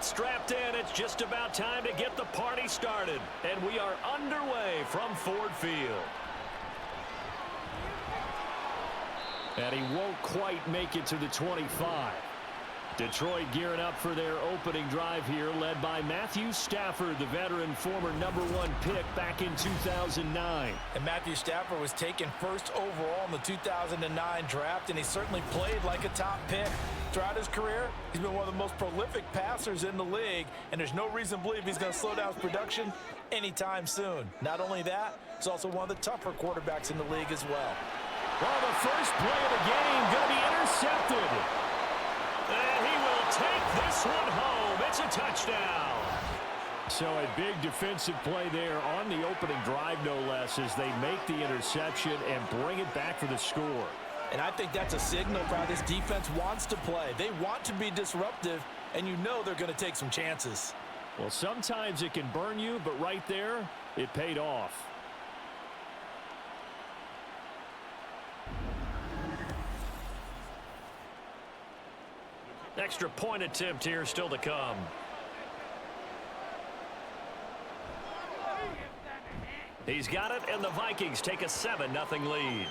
get strapped in. It's just about time to get the party started. And we are underway from Ford Field. And he won't quite make it to the 25. Detroit gearing up for their opening drive here, led by Matthew Stafford, the veteran, former #1 pick back in 2009. And Matthew Stafford was taken first overall in the 2009 draft, and he certainly played like a top pick. Throughout his career, he's been one of the most prolific passers in the league, and there's no reason to believe he's going to slow down his production anytime soon. Not only that, he's also one of the tougher quarterbacks in the league as well. Well, the first play of the game going to be intercepted. And he will take this one home. It's a touchdown. So a big defensive play there on the opening drive, no less, as they make the interception and bring it back for the score. And I think that's a signal for how this defense wants to play. They want to be disruptive, and you know they're going to take some chances. Well, sometimes it can burn you, but right there, it paid off. Extra point attempt here still to come. He's got it, and the Vikings take a 7-0 lead.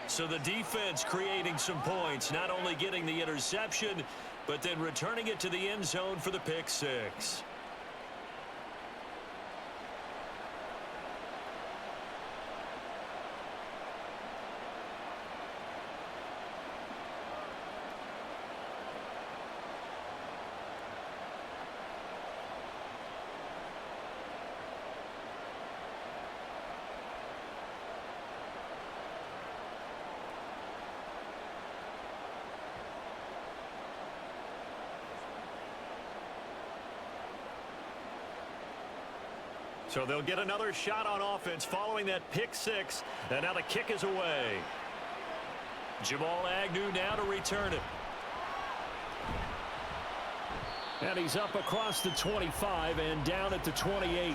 So the defense creating some points, not only getting the interception, but then returning it to the end zone for the pick six. So they'll get another shot on offense following that pick six. And now the kick is away. Jamal Agnew now to return it. And he's up across the 25 and down at the 28.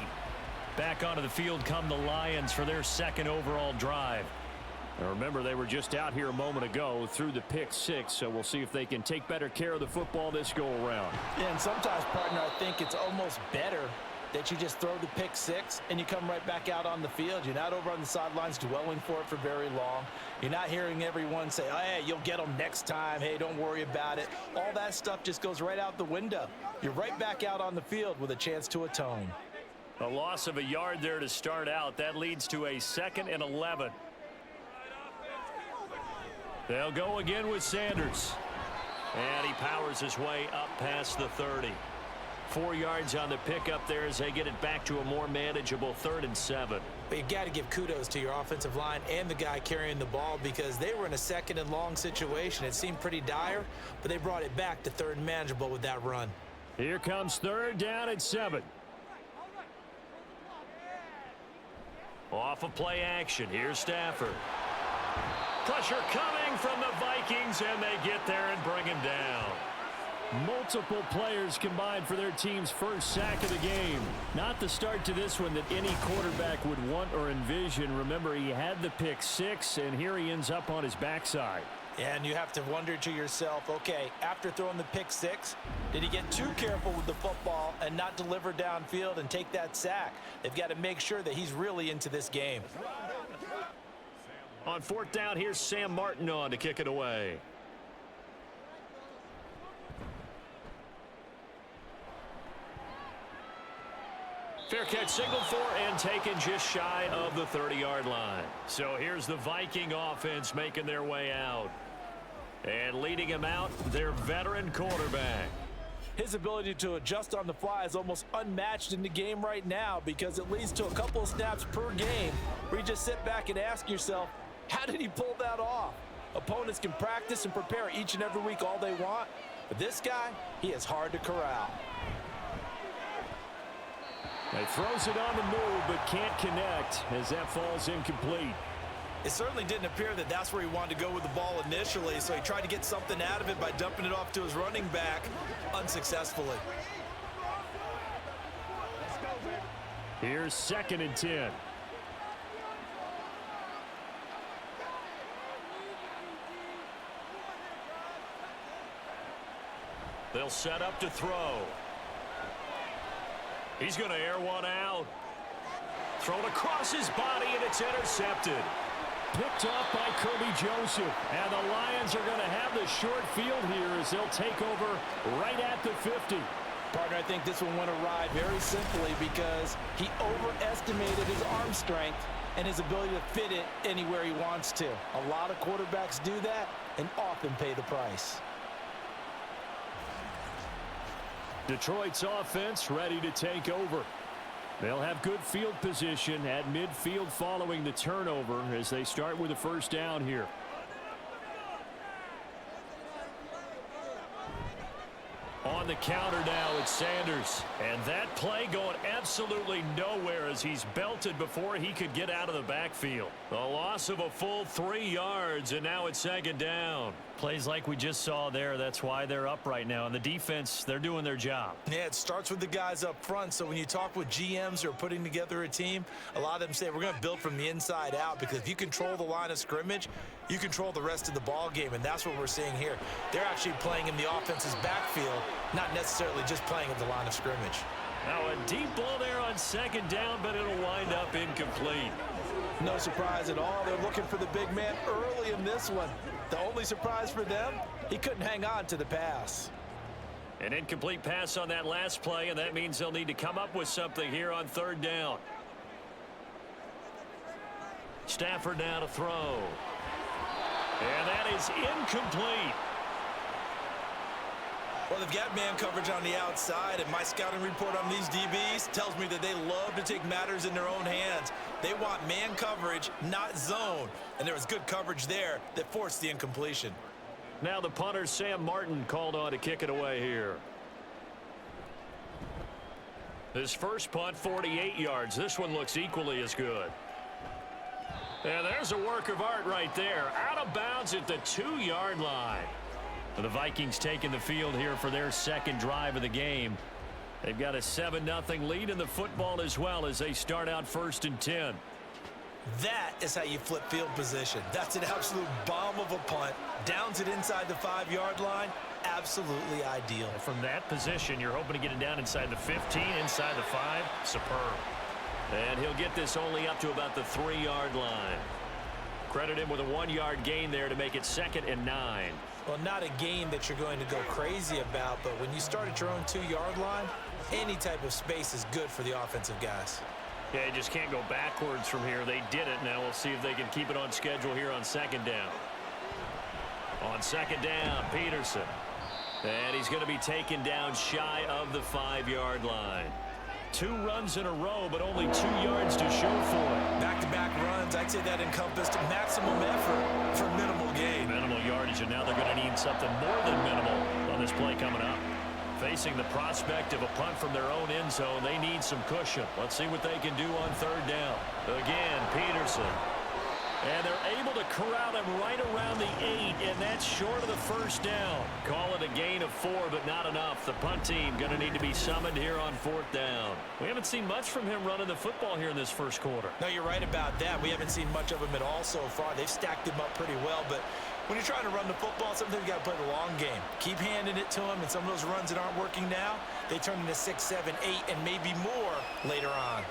Back onto the field come the Lions for their second overall drive. Now remember, they were just out here a moment ago through the pick six, so we'll see if they can take better care of the football this go-around. Yeah, and sometimes, partner, I think it's almost better that you just throw the pick six and you come right back out on the field. You're not over on the sidelines dwelling for it for very long. You're not hearing everyone say, oh, hey, you'll get them next time. Hey, don't worry about it. All that stuff just goes right out the window. You're right back out on the field with a chance to atone. A loss of a yard there to start out. That leads to a 2nd and 11. They'll go again with Sanders. And he powers his way up past the 30. 4 yards on the pickup there as they get it back to a more manageable 3rd and 7. But you got to give kudos to your offensive line and the guy carrying the ball, because they were in a 2nd and long situation. It seemed pretty dire, but they brought it back to 3rd and manageable with that run. Here comes 3rd down at 7. Off of play action. Here's Stafford. Pressure coming from the Vikings, and they get there and bring him down. Multiple players combined for their team's first sack of the game. Not the start to this one that any quarterback would want or envision. Remember, he had the pick six, and here he ends up on his backside. And you have to wonder to yourself, okay, after throwing the pick six, did he get too careful with the football and not deliver downfield and take that sack? They've got to make sure that he's really into this game. On 4th down, here's Sam Martin on to kick it away. Fair catch signaled for and taken just shy of the 30-yard line. So here's the Viking offense making their way out. And leading him out, their veteran quarterback. His ability to adjust on the fly is almost unmatched in the game right now, because it leads to a couple of snaps per game where you just sit back and ask yourself, how did he pull that off? Opponents can practice and prepare each and every week all they want, but this guy, he is hard to corral. He throws it on the move, but can't connect as that falls incomplete. It certainly didn't appear that that's where he wanted to go with the ball initially, so he tried to get something out of it by dumping it off to his running back unsuccessfully. Here's 2nd and 10. They'll set up to throw. He's going to air one out. Thrown across his body, and it's intercepted. Picked up by Kirby Joseph. And the Lions are going to have the short field here as they'll take over right at the 50. Partner, I think this one went awry very simply because he overestimated his arm strength and his ability to fit it anywhere he wants to. A lot of quarterbacks do that and often pay the price. Detroit's offense ready to take over. They'll have good field position at midfield following the turnover as they start with a first down here. On the counter now, it's Sanders. And that play going absolutely nowhere as he's belted before he could get out of the backfield. A loss of a full 3 yards, and now it's second down. Plays like we just saw there, that's why they're up right now. And the defense, they're doing their job. Yeah, it starts with the guys up front. So when you talk with GMs who are putting together a team, a lot of them say we're going to build from the inside out, because if you control the line of scrimmage, you control the rest of the ball game, and that's what we're seeing here. They're actually playing in the offense's backfield, not necessarily just playing at the line of scrimmage. Now a deep ball there on second down, but it'll wind up incomplete. No surprise at all. They're looking for the big man early in this one. The only surprise for them, he couldn't hang on to the pass. An incomplete pass on that last play, and that means they'll need to come up with something here on third down. Stafford now to throw. And that is incomplete. Well, they've got man coverage on the outside, and my scouting report on these DBs tells me that they love to take matters in their own hands. They want man coverage, not zone. And there was good coverage there that forced the incompletion. Now the punter, Sam Martin, called on to kick it away here. His first punt, 48 yards. This one looks equally as good. And there's a work of art right there. Out of bounds at the 2-yard line. The Vikings taking the field here for their second drive of the game. They've got a 7-0 lead in the football as well as they start out 1st and 10. That is how you flip field position. That's an absolute bomb of a punt. Downs it inside the 5-yard line. Absolutely ideal. From that position, you're hoping to get it down inside the 15, inside the 5. Superb. And he'll get this only up to about the 3-yard line. Credit him with a 1-yard gain there to make it 2nd and 9. Well, not a game that you're going to go crazy about, but when you start at your own 2-yard line, any type of space is good for the offensive guys. Yeah, you just can't go backwards from here. They did it. Now we'll see if they can keep it on schedule here on 2nd down. On 2nd down, Peterson. And he's going to be taken down shy of the 5-yard line. 2 runs in a row, but only 2 yards to show for it. Back-to-back runs, I'd say that encompassed maximum effort for minimal gain. Minimal yardage, and now they're going to need something more than minimal on this play coming up. Facing the prospect of a punt from their own end zone, they need some cushion. Let's see what they can do on 3rd down. Again, Peterson. And they're able to corral him right around the 8, and that's short of the 1st down. Call it a gain of 4, but not enough. The punt team going to need to be summoned here on 4th down. We haven't seen much from him running the football here in this first quarter. No, you're right about that. We haven't seen much of him at all so far. They've stacked him up pretty well, but when you're trying to run the football, sometimes you got to play the long game. Keep handing it to him, and some of those runs that aren't working now, they turn into 6, 7, 8, and maybe more later on.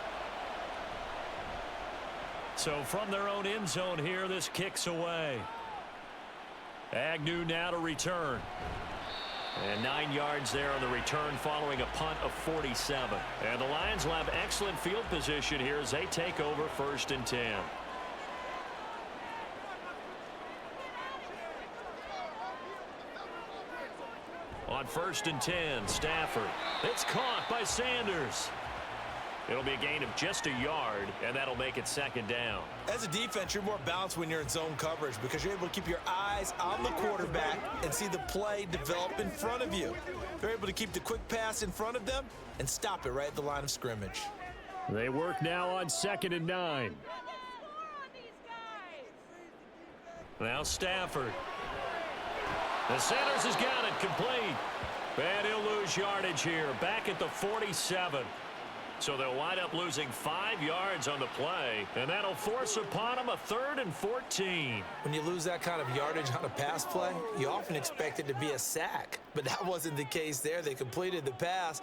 So from their own end zone here, this kicks away. Agnew now to return. And 9 yards there on the return following a punt of 47. And the Lions will have excellent field position here as they take over 1st and 10. On 1st and 10, Stafford. It's caught by Sanders. It'll be a gain of just a yard, and that'll make it 2nd down. As a defense, you're more balanced when you're in zone coverage because you're able to keep your eyes on the quarterback and see the play develop in front of you. You're able to keep the quick pass in front of them and stop it right at the line of scrimmage. They work now on 2nd and 9. Now Stafford. The Sanders has got it complete. And he'll lose yardage here. Back at the 47. So they'll wind up losing 5 yards on the play, and that'll force upon them a 3rd and 14. When you lose that kind of yardage on a pass play, you often expect it to be a sack. But that wasn't the case there. They completed the pass.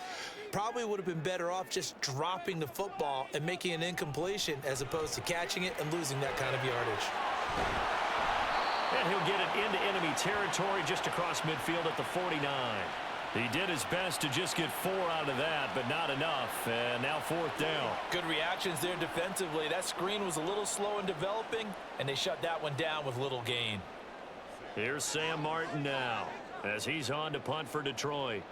Probably would have been better off just dropping the football and making an incompletion as opposed to catching it and losing that kind of yardage. And he'll get it into enemy territory just across midfield at the 49. He did his best to just get 4 out of that, but not enough. And now 4th down. Good reactions there defensively. That screen was a little slow in developing, and they shut that one down with little gain. Here's Sam Martin now as he's on to punt for Detroit.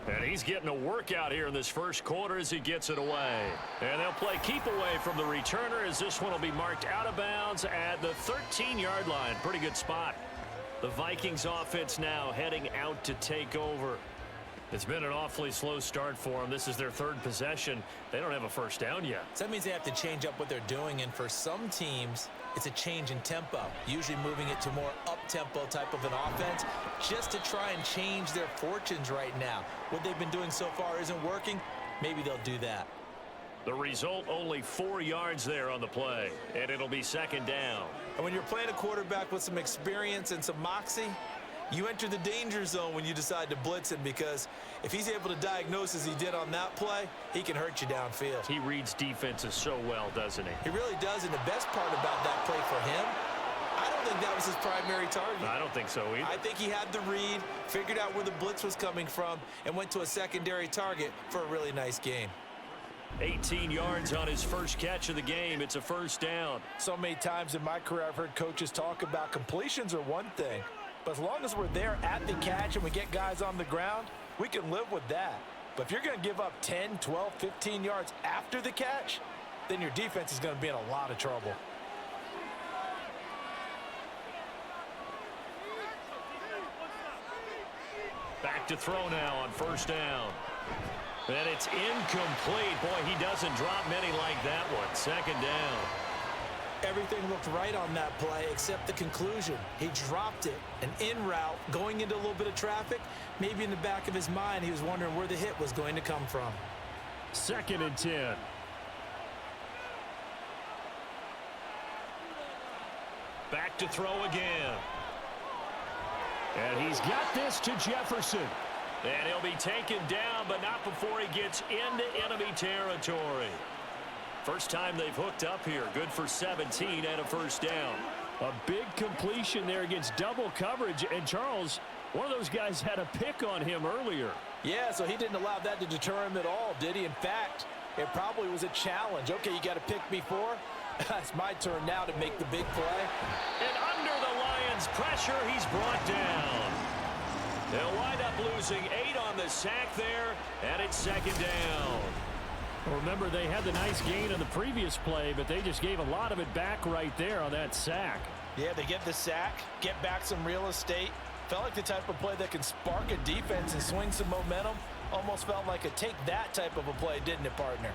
And he's getting a workout here in this first quarter as he gets it away. And they'll play keep away from the returner as this one will be marked out of bounds at the 13-yard line. Pretty good spot. The Vikings offense now heading out to take over. It's been an awfully slow start for them. This is their 3rd possession. They don't have a first down yet. So that means they have to change up what they're doing, and for some teams, it's a change in tempo, usually moving it to more up-tempo type of an offense just to try and change their fortunes right now. What they've been doing so far isn't working. Maybe they'll do that. The result, only 4 yards there on the play, and it'll be 2nd down. And when you're playing a quarterback with some experience and some moxie, you enter the danger zone when you decide to blitz him, because if he's able to diagnose as he did on that play, he can hurt you downfield. He reads defenses so well, doesn't he? He really does, and the best part about that play for him, I don't think that was his primary target. I don't think so either. I think he had the read, figured out where the blitz was coming from, and went to a secondary target for a really nice gain. 18 yards on his first catch of the game. It's a 1st down. So many times in my career I've heard coaches talk about completions are one thing, but as long as we're there at the catch and we get guys on the ground, we can live with that. But if you're going to give up 10, 12, 15 yards after the catch, then your defense is going to be in a lot of trouble. Back to throw now on 1st down. And it's incomplete. Boy, he doesn't drop many like that one. 2nd down. Everything looked right on that play except the conclusion. He dropped it, an in route, going into a little bit of traffic. Maybe in the back of his mind, he was wondering where the hit was going to come from. 2nd and 10. Back to throw again. And he's got this to Jefferson. And he'll be taken down, but not before he gets into enemy territory. First time they've hooked up here. Good for 17 and a 1st down. A big completion there against double coverage. And Charles, one of those guys had a pick on him earlier. Yeah, so he didn't allow that to deter him at all, did he? In fact, it probably was a challenge. Okay, you got to pick me 4. It's my turn now to make the big play. And under the Lions' pressure, he's brought down. They'll wind up losing 8 on the sack there, and it's 2nd down. Well, remember, they had the nice gain on the previous play, but they just gave a lot of it back right there on that sack. Yeah, they get the sack, get back some real estate. Felt like the type of play that can spark a defense and swing some momentum. Almost felt like a take that type of a play, didn't it, partner?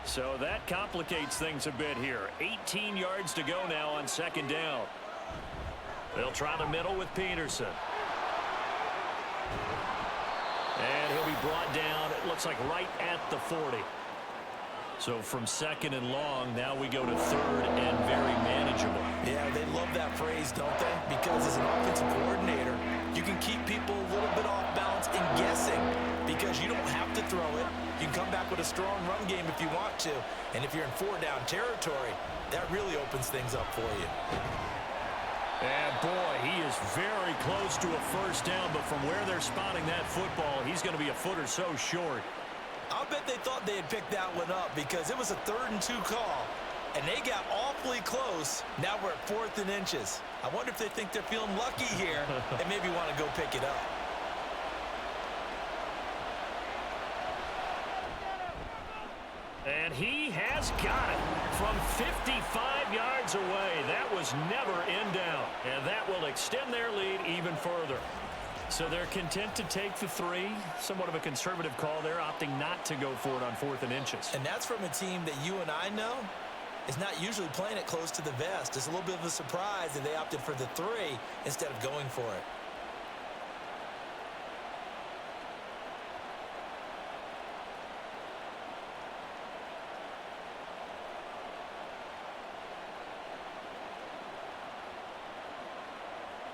So that complicates things a bit here. 18 yards to go now on 2nd down. They'll try the middle with Peterson. And he'll be brought down, it looks like right at the 40. So from 2nd and long, now we go to 3rd and very manageable. Yeah, they love that phrase, don't they? Because as an offensive coordinator, you can keep people a little bit off balance and guessing because you don't have to throw it. You can come back with a strong run game if you want to. And if you're in 4-down territory, that really opens things up for you. And boy, he is very close to a 1st down, but from where they're spotting that football, he's going to be a foot or so short. I'll bet they thought they had picked that one up because it was a 3rd and 2 call, and they got awfully close. Now we're at 4th and inches. I wonder if they think they're feeling lucky here and maybe want to go pick it up. And he has got it from 55 yards away. That was never in doubt, and that will extend their lead even further. So they're content to take the 3. Somewhat of a conservative call there, opting not to go for it on 4th and inches. And that's from a team that you and I know is not usually playing it close to the vest. It's a little bit of a surprise that they opted for the 3 instead of going for it.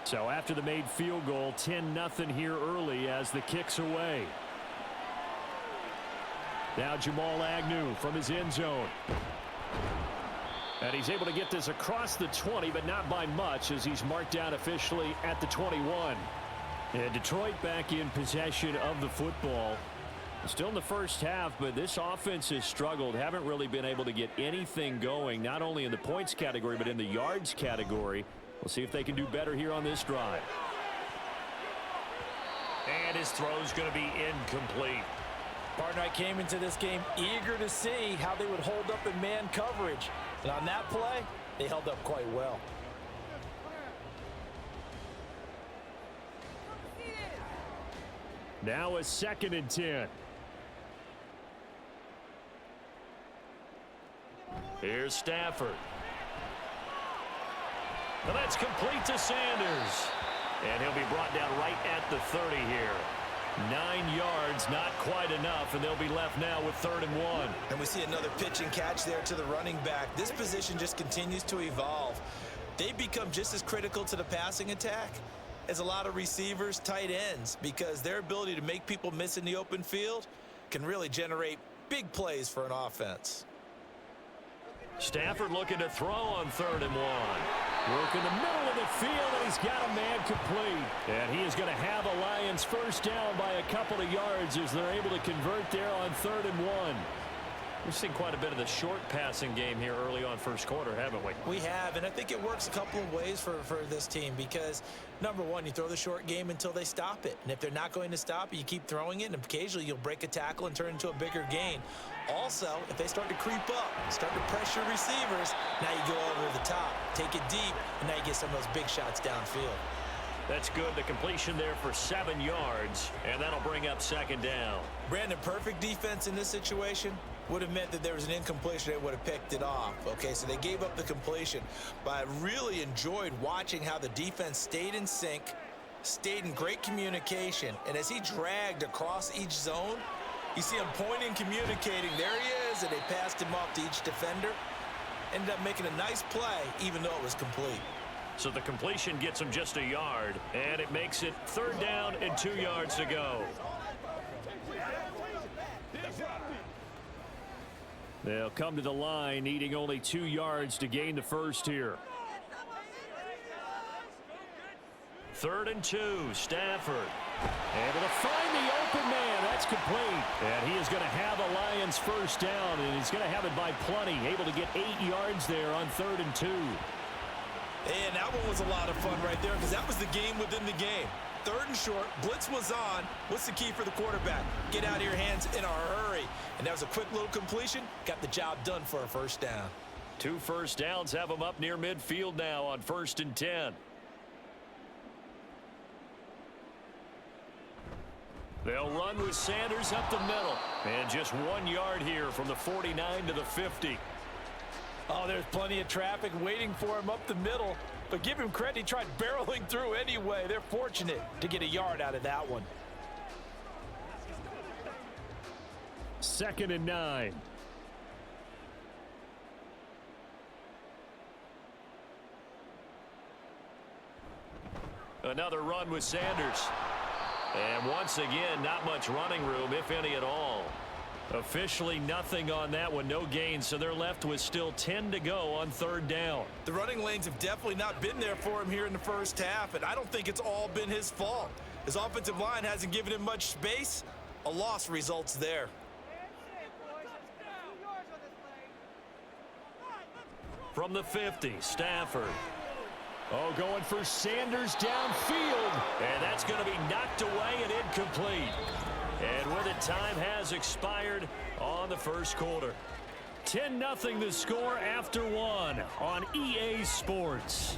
So after the made field goal, 10-0 here early as the kick's away. Now Jamal Agnew from his end zone. And he's able to get this across the 20, but not by much as he's marked down officially at the 21. And Detroit back in possession of the football. Still in the first half, but this offense has struggled. Haven't really been able to get anything going, not only in the points category, but in the yards category. We'll see if they can do better here on this drive. And his throw's going to be incomplete. Partner, I came into this game eager to see how they would hold up in man coverage. And on that play, they held up quite well. Now a 2nd and 10. Here's Stafford. And that's complete to Sanders. And he'll be brought down right at the 30 here. 9 yards, not quite enough, and they'll be left now with 3rd and 1. And we see another pitch and catch there to the running back. This position just continues to evolve. They become just as critical to the passing attack as a lot of receivers, tight ends, because their ability to make people miss in the open field can really generate big plays for an offense. Stafford looking to throw on 3rd and 1. Work in the middle of the field, and he's got a man complete. And he is going to have a Lions first down by a couple of yards as they're able to convert there on 3rd and 1. We've seen quite a bit of the short passing game here early on first quarter, haven't we? We have, and I think it works a couple of ways for this team because, number one, you throw the short game until they stop it. And if they're not going to stop it, you keep throwing it, and occasionally you'll break a tackle and turn into a bigger gain. Also, if they start to creep up, start to pressure receivers, now you go over the top, take it deep, and now you get some of those big shots downfield. That's good. The completion there for 7 yards, and that'll bring up 2nd down. Brandon, perfect defense in this situation would have meant that there was an incompletion. They would have picked it off. Okay, so they gave up the completion. But I really enjoyed watching how the defense stayed in sync, stayed in great communication. And as he dragged across each zone, you see him pointing, communicating. There he is, and they passed him off to each defender. Ended up making a nice play, even though it was complete. So the completion gets him just a yard, and it makes it 3rd down and 2 yards to go. They'll come to the line, needing only 2 yards to gain the first here. 3rd and 2, Stafford. Able to find the open man. That's complete. And he is going to have a Lions first down, and he's going to have it by plenty. Able to get 8 yards there on 3rd and 2. And that one was a lot of fun right there because that was the game within the game. 3rd and short, blitz was on. What's the key for the quarterback? Get out of your hands in a hurry. And that was a quick little completion. Got the job done for a first down. 2 first downs have him up near midfield now on 1st and 10. They'll run with Sanders up the middle. And just 1 yard here from the 49 to the 50. Oh, there's plenty of traffic waiting for him up the middle. But give him credit, he tried barreling through anyway. They're fortunate to get a yard out of that one. 2nd and 9. Another run with Sanders. And once again, not much running room, if any at all. Officially nothing on that one, no gain, so they're left with still 10 to go on 3rd down. The running lanes have definitely not been there for him here in the first half, and I don't think it's all been his fault. His offensive line hasn't given him much space. A loss results there. From the 50, Stafford. Oh, going for Sanders downfield. And that's going to be knocked away and incomplete. And with it, time has expired on the first quarter. 10-0 the score after 1 on EA Sports.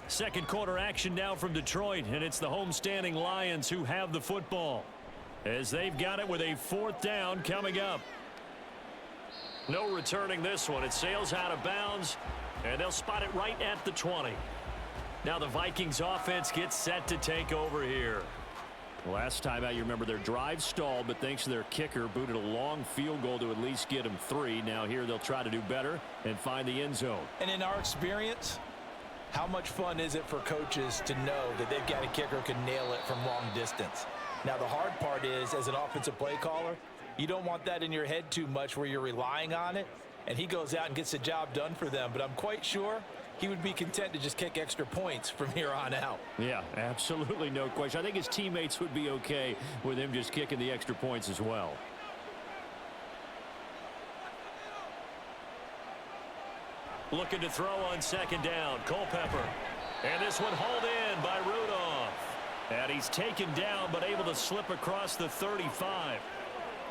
Second quarter action now from Detroit, and it's the homestanding Lions who have the football as they've got it with a 4th down coming up. No returning this one. It sails out of bounds, and they'll spot it right at the 20. Now the Vikings offense gets set to take over here. Last time out, you remember their drive stalled, but thanks to their kicker, booted a long field goal to at least get them 3. Now here they'll try to do better and find the end zone. And in our experience, how much fun is it for coaches to know that they've got a kicker who can nail it from long distance? Now the hard part is, as an offensive play caller, you don't want that in your head too much where you're relying on it, and he goes out and gets the job done for them. But I'm quite sure he would be content to just kick extra points from here on out. Yeah, absolutely no question. I think his teammates would be okay with him just kicking the extra points as well. Looking to throw on second down, Culpepper. And this one hauled in by Rudolph. And he's taken down but able to slip across the 35.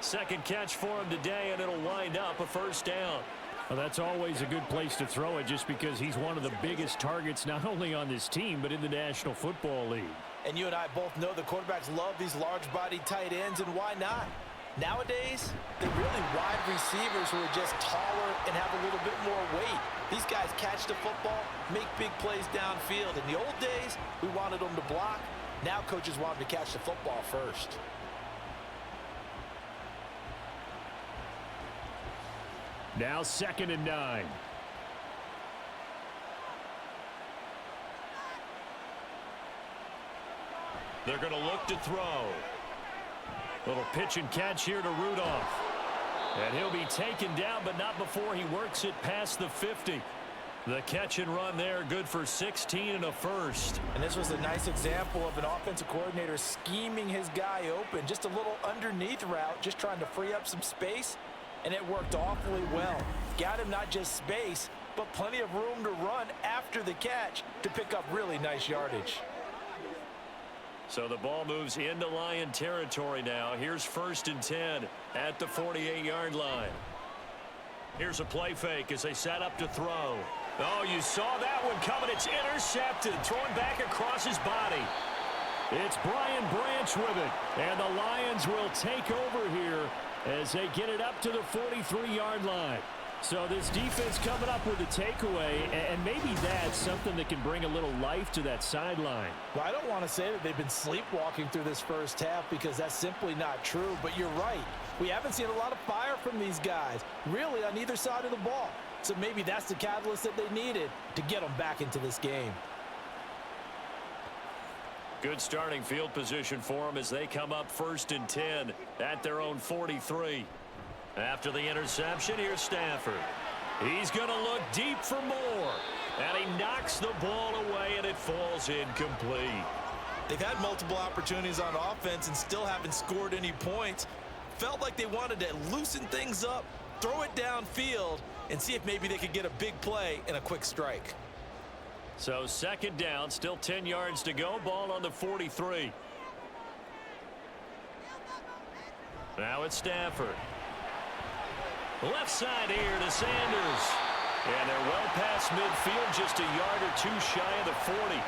Second catch for him today, and it'll wind up a first down. Well, that's always a good place to throw it just because he's one of the biggest targets not only on this team but in the National Football League. And you and I both know the quarterbacks love these large-bodied tight ends, and why not? Nowadays, they're really wide receivers who are just taller and have a little bit more weight. These guys catch the football, make big plays downfield. In the old days, we wanted them to block. Now coaches want them to catch the football first. Now 2nd and 9. They're going to look to throw. Little pitch and catch here to Rudolph. And he'll be taken down, but not before he works it past the 50. The catch and run there, good for 16 and a first. And this was a nice example of an offensive coordinator scheming his guy open. Just a little underneath route, just trying to free up some space. And it worked awfully well. Got him not just space, but plenty of room to run after the catch to pick up really nice yardage. So the ball moves into Lion territory now. Here's 1st and 10 at the 48-yard line. Here's a play fake as they set up to throw. Oh, you saw that one coming. It's intercepted, thrown back across his body. It's Brian Branch with it, and the Lions will take over here as they get it up to the 43-yard line. So this defense coming up with a takeaway, and maybe that's something that can bring a little life to that sideline. Well, I don't want to say that they've been sleepwalking through this first half because that's simply not true, but you're right. We haven't seen a lot of fire from these guys, really on either side of the ball. So maybe that's the catalyst that they needed to get them back into this game. Good starting field position for them as they come up 1st and 10 at their own 43. After the interception, here's Stafford. He's going to look deep for more. And he knocks the ball away, and it falls incomplete. They've had multiple opportunities on offense and still haven't scored any points. Felt like they wanted to loosen things up, throw it downfield, and see if maybe they could get a big play and a quick strike. So 2nd down, still 10 yards to go. Ball on the 43. Now it's Stafford. Left side here to Sanders. And they're well past midfield, just a yard or two shy of the 40.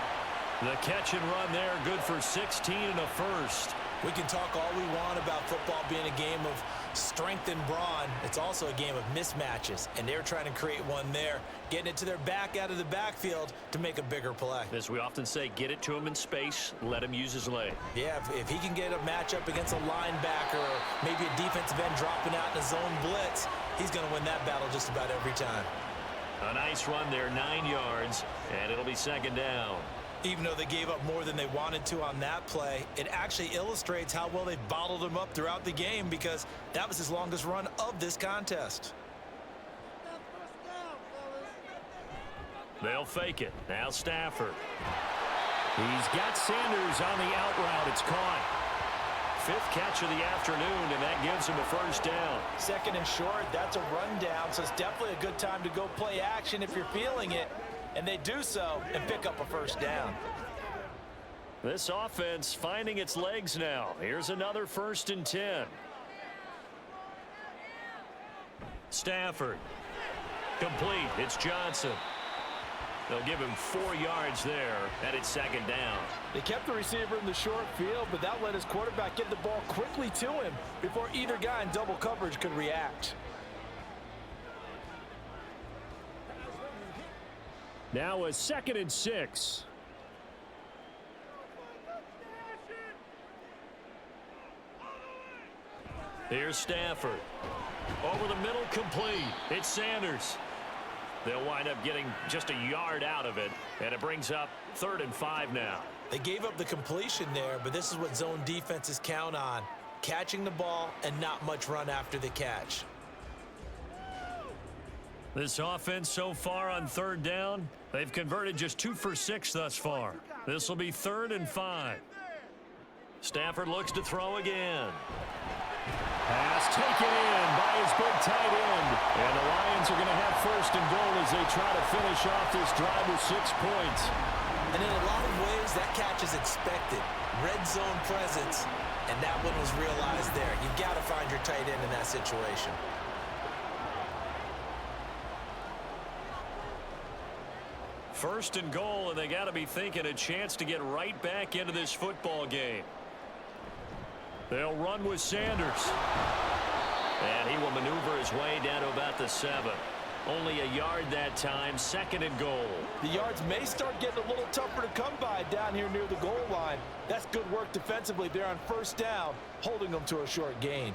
The catch and run there, good for 16 and a first. We can talk all we want about football being a game of strength and brawn. It's also a game of mismatches, and they're trying to create one there, getting it to their back out of the backfield to make a bigger play. As we often say, get it to him in space, let him use his leg. Yeah, if he can get a matchup against a linebacker or maybe a defensive end dropping out in a zone blitz, he's going to win that battle just about every time. A nice run there, 9 yards, and it'll be 2nd down. Even though they gave up more than they wanted to on that play, it actually illustrates how well they bottled him up throughout the game because that was his longest run of this contest. They'll fake it. Now Stafford. He's got Sanders on the out route. It's caught. 5th catch of the afternoon, and that gives him a first down. 2nd and short, that's a rundown, so it's definitely a good time to go play action if you're feeling it. And they do so and pick up a first down. This offense finding its legs now. Here's another 1st and 10. Stafford. Complete. It's Johnson. They'll give him 4 yards there, and it's 2nd down. They kept the receiver in the short field, but that let his quarterback get the ball quickly to him before either guy in double coverage could react. Now a 2nd and 6. Here's Stafford. Over the middle, complete. It's Sanders. They'll wind up getting just a yard out of it, and it brings up 3rd and 5 now. They gave up the completion there, but this is what zone defenses count on. Catching the ball and not much run after the catch. This offense so far on 3rd down, they've converted just 2 for 6 thus far. This will be 3rd and 5. Stafford looks to throw again. Pass taken in by his big tight end. And the Lions are going to have 1st and goal as they try to finish off this drive with 6 points. And in a lot of ways, that catch is expected. Red zone presence, and that one was realized there. You've got to find your tight end in that situation. First and goal, and they got to be thinking a chance to get right back into this football game. They'll run with Sanders. And he will maneuver his way down to about the 7. Only a yard that time, 2nd and goal. The yards may start getting a little tougher to come by down here near the goal line. That's good work defensively there on 1st down, holding them to a short gain.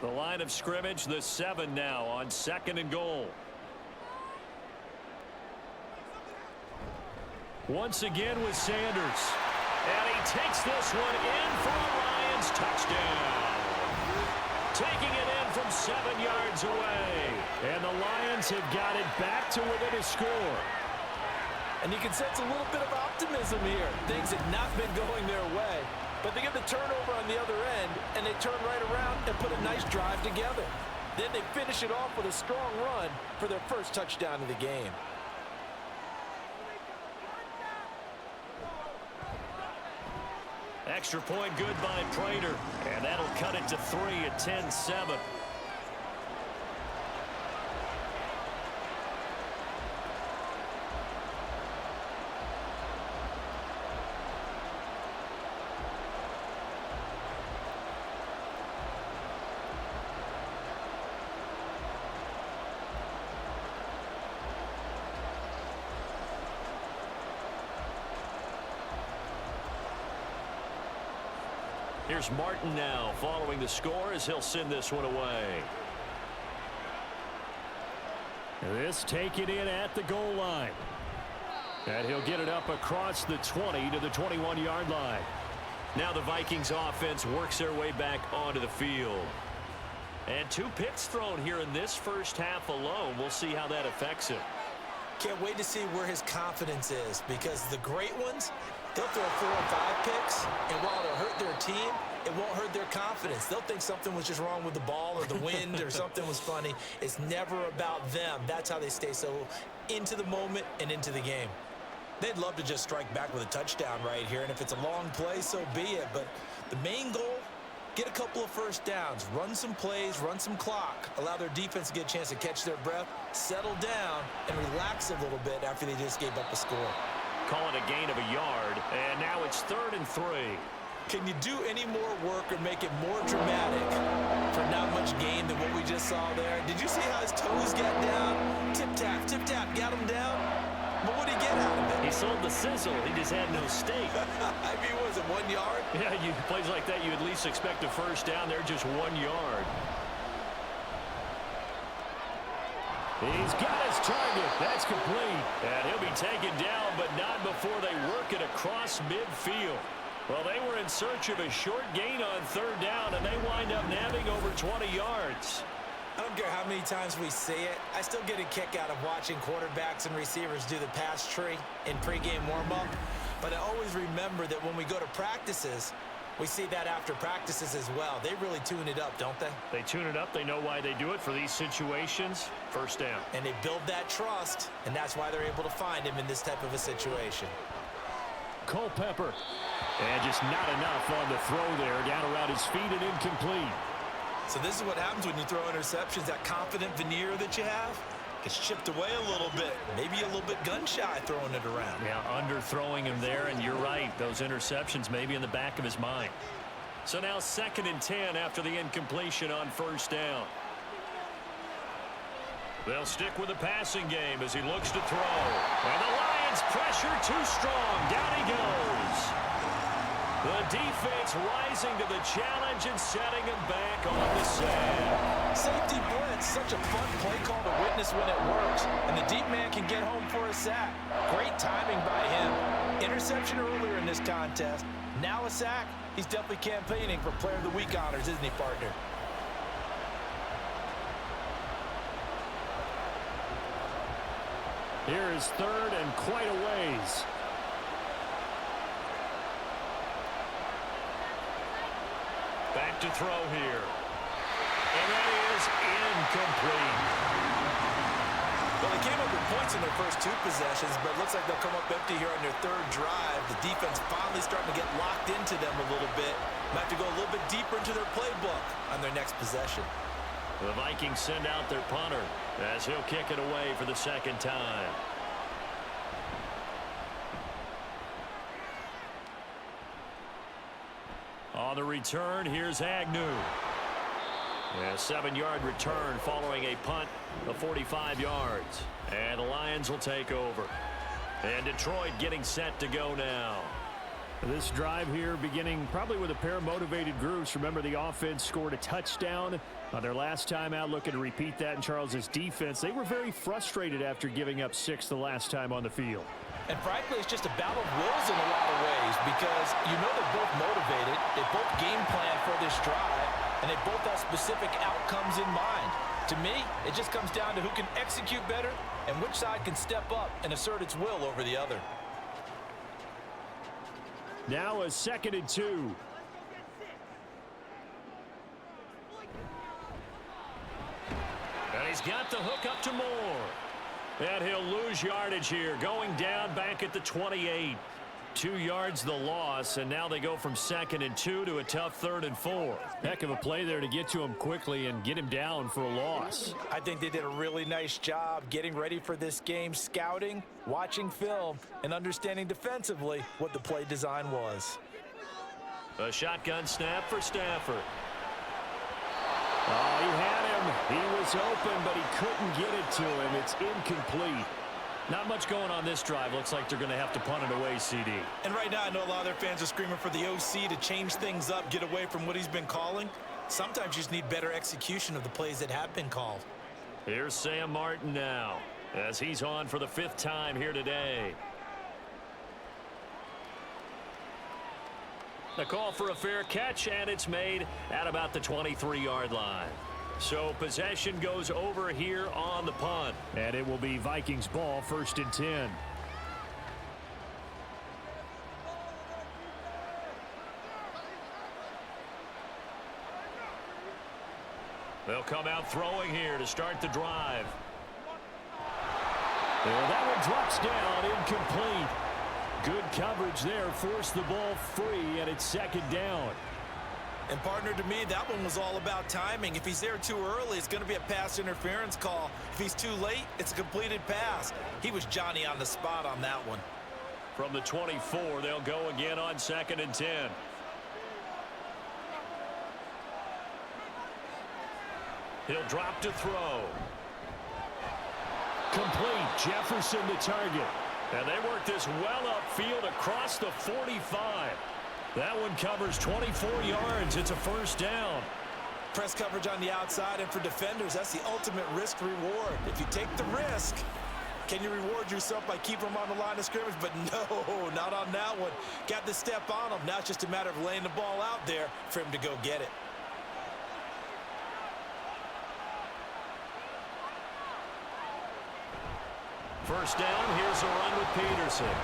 The line of scrimmage, the 7 now on 2nd and goal. Once again with Sanders. And he takes this one in for a Lions touchdown. Taking it in from 7 yards away. And the Lions have got it back to within a score. And you can sense a little bit of optimism here. Things had not been going their way, but they get the turnover on the other end, and they turn right around and put a nice drive together. Then they finish it off with a strong run for their 1st touchdown of the game. Extra point good by Prater, and that'll cut it to 3 at 10-7. Here's Martin now following the score as he'll send this one away. This taken in at the goal line. And he'll get it up across the 20 to the 21-yard line. Now the Vikings offense works their way back onto the field. And 2 picks thrown here in this first half alone. We'll see how that affects him. Can't wait to see where his confidence is, because the great ones, they'll throw 4 or 5 picks, and while it'll hurt their team, it won't hurt their confidence. They'll think something was just wrong with the ball or the wind or something was funny. It's never about them. That's how they stay so into the moment and into the game. They'd love to just strike back with a touchdown right here, and if it's a long play, so be it. But the main goal, get a couple of 1st downs, run some plays, run some clock, allow their defense to get a chance to catch their breath, settle down, and relax a little bit after they just gave up a score. Call it a gain of a yard, and now it's 3rd and 3. Can you do any more work or make it more dramatic for not much gain than what we just saw there? Did you see how his toes got down? Tip-tap, got him down. But what did he get out of it? He sold the sizzle. He just had no steak. I mean, was it 1 yard? Yeah, plays like that, you at least expect a 1st down. They're just 1 yard. He's got his target. That's complete. And he'll be taken down, but not before they work it across midfield. Well, they were in search of a short gain on 3rd down, and they wind up nabbing over 20 yards. I don't care how many times we see it. I still get a kick out of watching quarterbacks and receivers do the pass tree in pregame warm-up. But I always remember that when we go to practices, we see that after practices as well. They really tune it up, don't they? They tune it up. They know why they do it for these situations. 1st down. And they build that trust, and that's why they're able to find him in this type of a situation. Culpepper. And just not enough on the throw there. Down around his feet and incomplete. So this is what happens when you throw interceptions. That confident veneer that you have gets chipped away a little bit. Maybe a little bit gun-shy throwing it around. Yeah, underthrowing him there, and you're right. Those interceptions may be in the back of his mind. So now 2nd and 10 after the incompletion on 1st down. They'll stick with the passing game as he looks to throw. And the Lions pressure too strong. Down he goes. The defense rising to the challenge and setting him back on the sand. Safety blitz, such a fun play call to witness when it works, and the deep man can get home for a sack. Great timing by him. Interception earlier in this contest. Now a sack. He's definitely campaigning for Player of the Week honors, isn't he, partner? Here is third and quite a ways. Back to throw here. And that is incomplete. Well, they came up with points in their first 2 possessions, but it looks like they'll come up empty here on their 3rd drive. The defense finally starting to get locked into them a little bit. Might have to go a little bit deeper into their playbook on their next possession. The Vikings send out their punter as he'll kick it away for the 2nd time. On the return, here's Agnew. A 7-yard return following a punt of 45 yards. And the Lions will take over. And Detroit getting set to go now. This drive here beginning probably with a pair of motivated groups. Remember, the offense scored a touchdown on their last time out. Looking to repeat that in Charles's defense. They were very frustrated after giving up 6 the last time on the field. And frankly, it's just a battle of wills in a lot of ways because you know they're both motivated. They both game plan for this drive, and they both have specific outcomes in mind. To me, it just comes down to who can execute better and which side can step up and assert its will over the other. Now a 2nd and 2. And he's got the hook up to Moore. And he'll lose yardage here, going down back at the 28. 2 yards the loss, and now they go from 2nd and 2 to a tough 3rd and 4. Heck of a play there to get to him quickly and get him down for a loss. I think they did a really nice job getting ready for this game, scouting, watching film, and understanding defensively what the play design was. A shotgun snap for Stafford. Oh, he had him. He was open, but he couldn't get it to him. It's incomplete. Not much going on this drive. Looks like they're going to have to punt it away, CD. And right now, I know a lot of their fans are screaming for the OC to change things up, get away from what he's been calling. Sometimes you just need better execution of the plays that have been called. Here's Sam Martin now, as he's on for the 5th time here today. The call for a fair catch, and it's made at about the 23-yard line. So possession goes over here on the punt. And it will be Vikings ball, 1st and 10. They'll come out throwing here to start the drive. Well, that one drops down, incomplete. Good coverage there, forced the ball free, and it's 2nd down. And partner, to me, that one was all about timing. If he's there too early, it's going to be a pass interference call. If he's too late, it's a completed pass. He was Johnny on the spot on that one. From the 24, they'll go again on 2nd and 10. He'll drop to throw. Complete. Jefferson the target. And they work this well upfield across the 45. That one covers 24 yards. It's a 1st down. Press coverage on the outside, and for defenders, that's the ultimate risk-reward. If you take the risk, can you reward yourself by keeping them on the line of scrimmage? But no, not on that one. Got the step on him. Now it's just a matter of laying the ball out there for him to go get it. First down, here's a run with Peterson.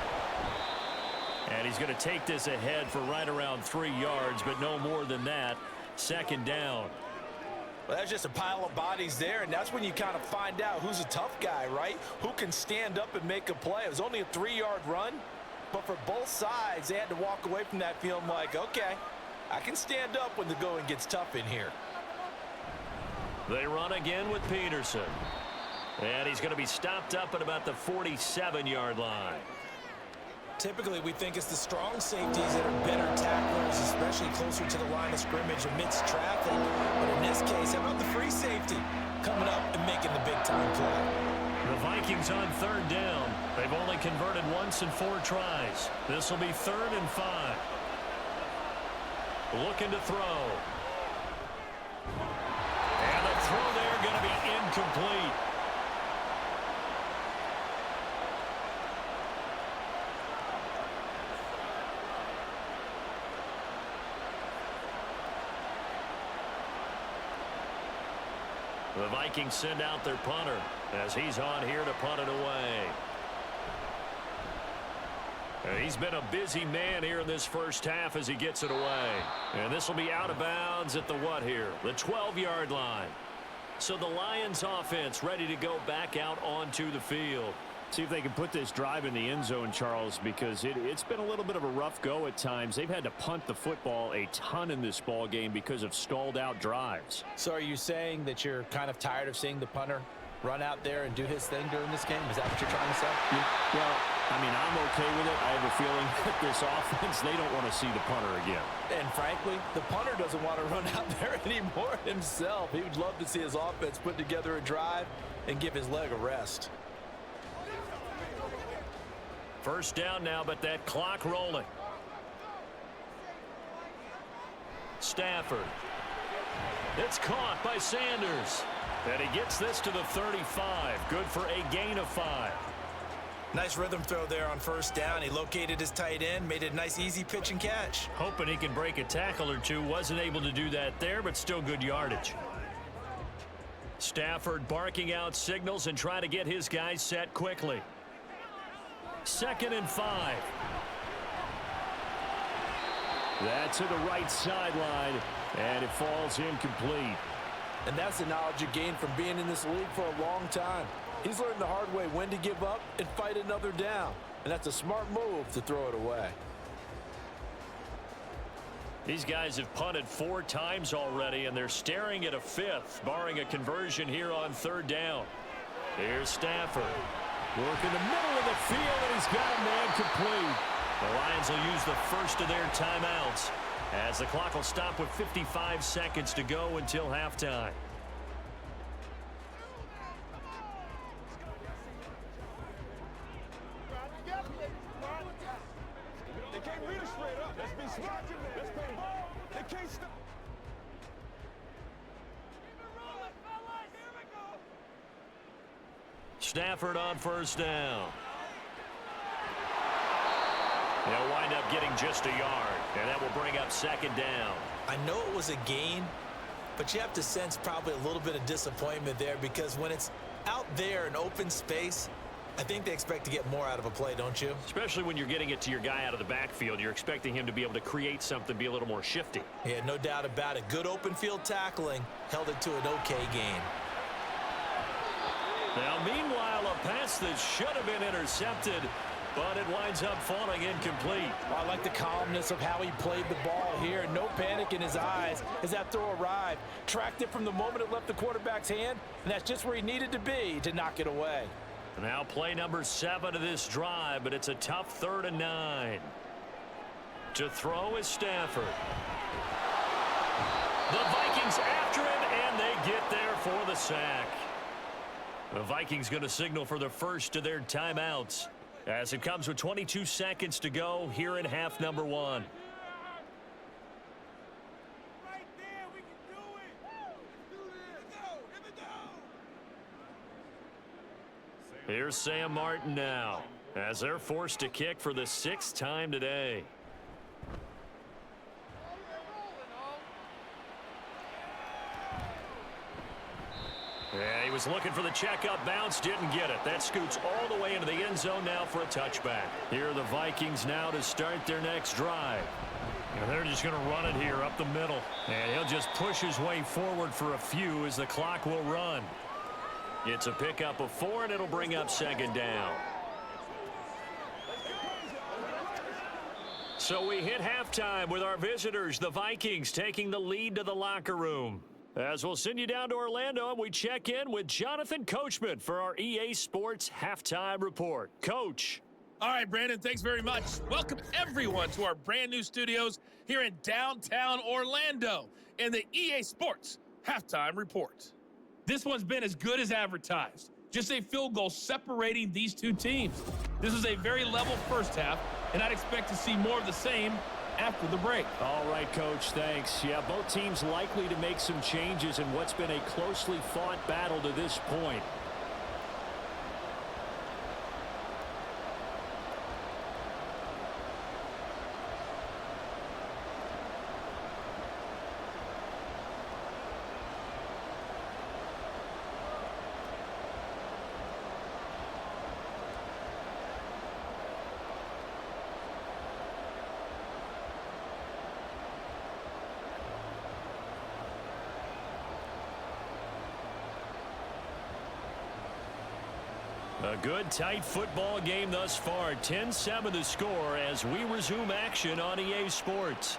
And he's going to take this ahead for right around 3 yards, but no more than that. 2nd down. Well, that's just a pile of bodies there, and that's when you kind of find out who's a tough guy, right? Who can stand up and make a play. It was only a 3-yard run, but for both sides, they had to walk away from that feeling like, okay, I can stand up when the going gets tough in here. They run again with Peterson. And he's going to be stopped up at about the 47-yard line. Typically, we think it's the strong safeties that are better tacklers, especially closer to the line of scrimmage amidst traffic. But in this case, how about the free safety coming up and making the big-time play? The Vikings on 3rd down. They've only converted once in 4 tries. This will be 3rd and 5. Looking to throw. And the throw there going to be incomplete. The Vikings send out their punter as he's on here to punt it away. He's been a busy man here in this first half as he gets it away. And this will be out of bounds at the what here? The 12-yard line. So the Lions offense ready to go back out onto the field. See if they can put this drive in the end zone, Charles, because it's been a little bit of a rough go at times. They've had to punt the football a ton in this ball game because of stalled out drives. So are you saying that you're kind of tired of seeing the punter run out there and do his thing during this game? Is that what you're trying to say? Well, I mean, I'm okay with it. I have a feeling that this offense, they don't want to see the punter again. And frankly, the punter doesn't want to run out there anymore himself. He would love to see his offense put together a drive and give his leg a rest. First down now, but that clock rolling. Stafford. It's caught by Sanders. And he gets this to the 35. Good for a gain of 5. Nice rhythm throw there on first down. He located his tight end, made it a nice easy pitch and catch. Hoping he can break a tackle or two. Wasn't able to do that there, but still good yardage. Stafford barking out signals and trying to get his guys set quickly. 2nd and 5. That's to the right sideline, and it falls incomplete. And that's the knowledge you gain from being in this league for a long time. He's learned the hard way when to give up and fight another down. And that's a smart move to throw it away. These guys have punted 4 times already, and they're staring at a 5th, barring a conversion here on 3rd down. Here's Stafford. Working the middle of the field, and he's got a man complete. The Lions will use the first of their timeouts as the clock will stop with 55 seconds to go until halftime. They can't read it straight up. Let's be smart. Let's play ball. They can't stop. Stafford on first down. They'll wind up getting just a yard, and that will bring up 2nd down. I know it was a gain, but you have to sense probably a little bit of disappointment there because when it's out there in open space, I think they expect to get more out of a play, don't you? Especially when you're getting it to your guy out of the backfield. You're expecting him to be able to create something, be a little more shifty. Yeah, no doubt about it. Good open field tackling held it to an okay gain. Now, meanwhile, a pass that should have been intercepted, but it winds up falling incomplete. I like the calmness of how he played the ball here. No panic in his eyes as that throw arrived. Tracked it from the moment it left the quarterback's hand, and that's just where he needed to be to knock it away. Now play number 7 of this drive, but it's a tough 3rd and 9. To throw is Stafford. The Vikings after him, and they get there for the sack. The Vikings going to signal for the first of their timeouts as it comes with 22 seconds to go here in half number 1. Right there, we can do it. Let's do this. Here we go. Here's Sam Martin now as they're forced to kick for the 6th time today. Yeah, he was looking for the checkup bounce, didn't get it. That scoots all the way into the end zone now for a touchback. Here are the Vikings now to start their next drive. And they're just going to run it here up the middle. And he'll just push his way forward for a few as the clock will run. It's a pickup of 4, and it'll bring up 2nd down. So we hit halftime with our visitors, the Vikings, taking the lead to the locker room. As we'll send you down to Orlando, and we check in with Jonathan Coachman for our EA Sports Halftime Report. Coach. All right, Brandon, thanks very much. Welcome, everyone, to our brand new studios here in downtown Orlando in the EA Sports Halftime Report. This one's been as good as advertised. Just a field goal separating these two teams. This is a very level first half, and I'd expect to see more of the same after the break. All right, Coach, thanks. Yeah, both teams likely to make some changes in what's been a closely fought battle to this point. A good, tight football game thus far. 10-7 the score as we resume action on EA Sports.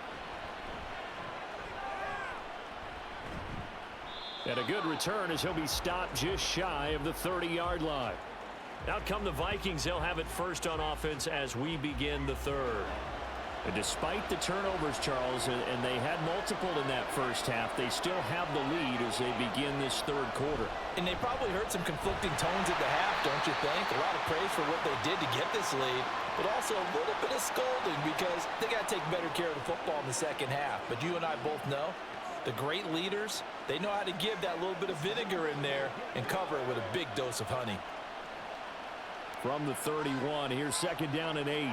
And a good return as he'll be stopped just shy of the 30-yard line. Out come the Vikings. They'll have it first on offense as we begin the third. And despite the turnovers, Charles, and they had multiple in that first half, they still have the lead as they begin this third quarter. And they probably heard some conflicting tones at the half, don't you think? A lot of praise for what they did to get this lead, but also a little bit of scolding because they got to take better care of the football in the second half. But you and I both know the great leaders, they know how to give that little bit of vinegar in there and cover it with a big dose of honey. From the 31, here's second down and 8.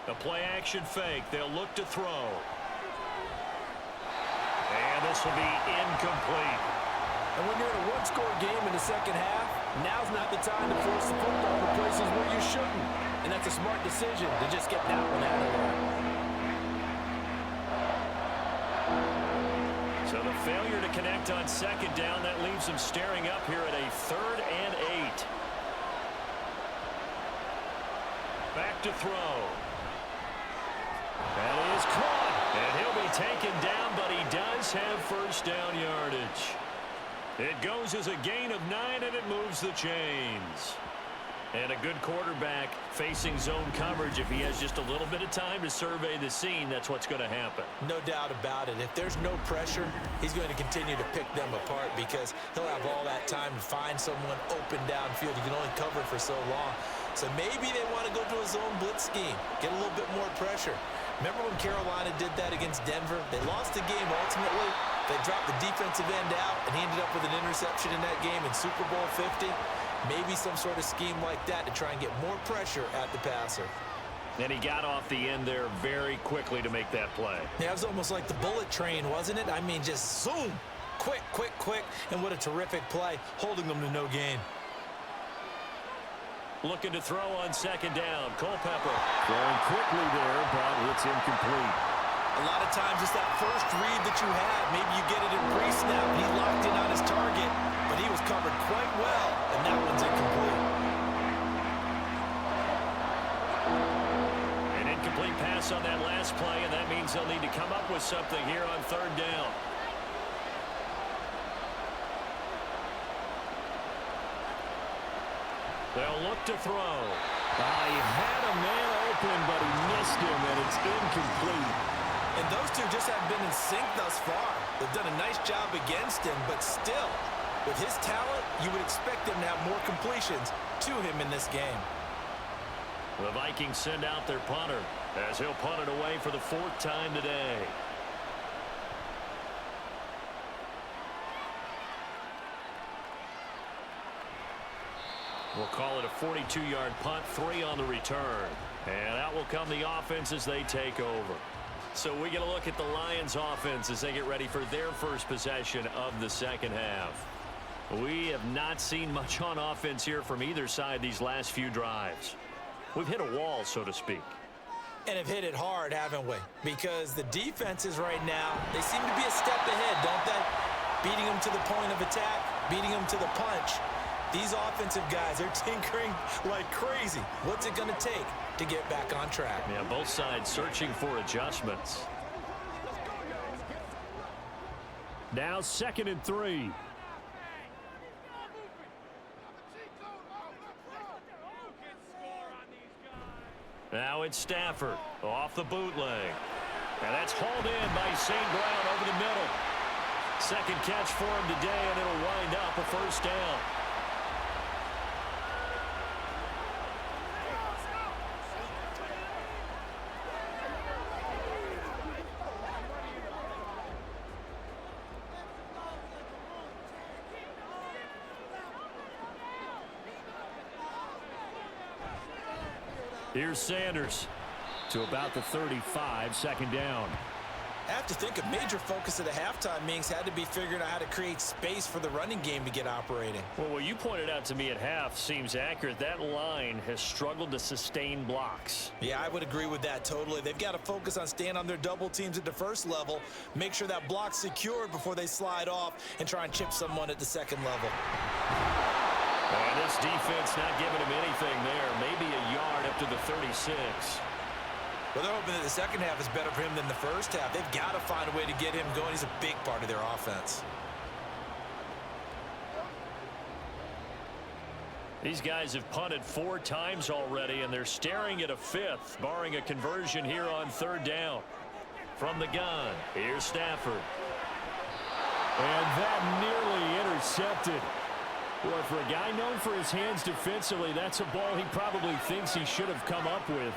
A play-action fake. They'll look to throw. And this will be incomplete. And when you're in a one-score game in the second half, now's not the time to force the football to places where you shouldn't. And that's a smart decision to just get that one out of there. So the failure to connect on second down, that leaves them staring up here at a 3rd and 8. Back to throw. That is caught, and he'll be taken down, but he does have first down yardage. It goes as a gain of 9, and it moves the chains. And a good quarterback facing zone coverage. If he has just a little bit of time to survey the scene, that's what's going to happen. No doubt about it. If there's no pressure, he's going to continue to pick them apart because he'll have all that time to find someone open downfield. You can only cover for so long. So maybe they want to go to a zone blitz scheme, get a little bit more pressure. Remember when Carolina did that against Denver? They lost the game ultimately. They dropped the defensive end out, and he ended up with an interception in that game in Super Bowl 50. Maybe some sort of scheme like that to try and get more pressure at the passer. And he got off the end there very quickly to make that play. Yeah, it was almost like the bullet train, wasn't it? I mean, just zoom. Quick, quick, quick. And what a terrific play, holding them to no gain. Looking to throw on second down. Culpepper. Throwing quickly there, but it's incomplete. A lot of times it's that first read that you have. Maybe you get it in pre-snap. He locked in on his target, but he was covered quite well, and that one's incomplete. An incomplete pass on that last play, and that means they'll need to come up with something here on third down. They'll look to throw. He had a man open, but he missed him, and it's incomplete. And those two just haven't been in sync thus far. They've done a nice job against him, but still, with his talent, you would expect them to have more completions to him in this game. The Vikings send out their punter as he'll punt it away for the 4th time today. We'll call it a 42-yard punt, 3 on the return. And out will come the offense as they take over. So we get a look at the Lions offense as they get ready for their first possession of the second half. We have not seen much on offense here from either side these last few drives. We've hit a wall, so to speak. And have hit it hard, haven't we? Because the defenses right now, they seem to be a step ahead, don't they? Beating them to the point of attack, beating them to the punch. These offensive guys are tinkering like crazy. What's it going to take to get back on track? Yeah, both sides searching for adjustments. Now 2nd and 3. Now it's Stafford off the bootleg. And that's hauled in by St. Brown over the middle. Second catch for him today, and it'll wind up a first down. Here's Sanders to about the 35, second down. I have to think a major focus at the halftime meetings had to be figuring out how to create space for the running game to get operating. Well, what you pointed out to me at half seems accurate. That line has struggled to sustain blocks. Yeah, I would agree with that totally. They've got to focus on staying on their double teams at the first level, make sure that block's secured before they slide off and try and chip someone at the second level. And this defense not giving him anything there. Maybe a yard up to the 36. Well, they're hoping that the second half is better for him than the first half. They've got to find a way to get him going. He's a big part of their offense. These guys have punted 4 times already, and they're staring at a 5th, barring a conversion here on 3rd down. From the gun, here's Stafford. And that nearly intercepted. Boy, for a guy known for his hands defensively, that's a ball he probably thinks he should have come up with.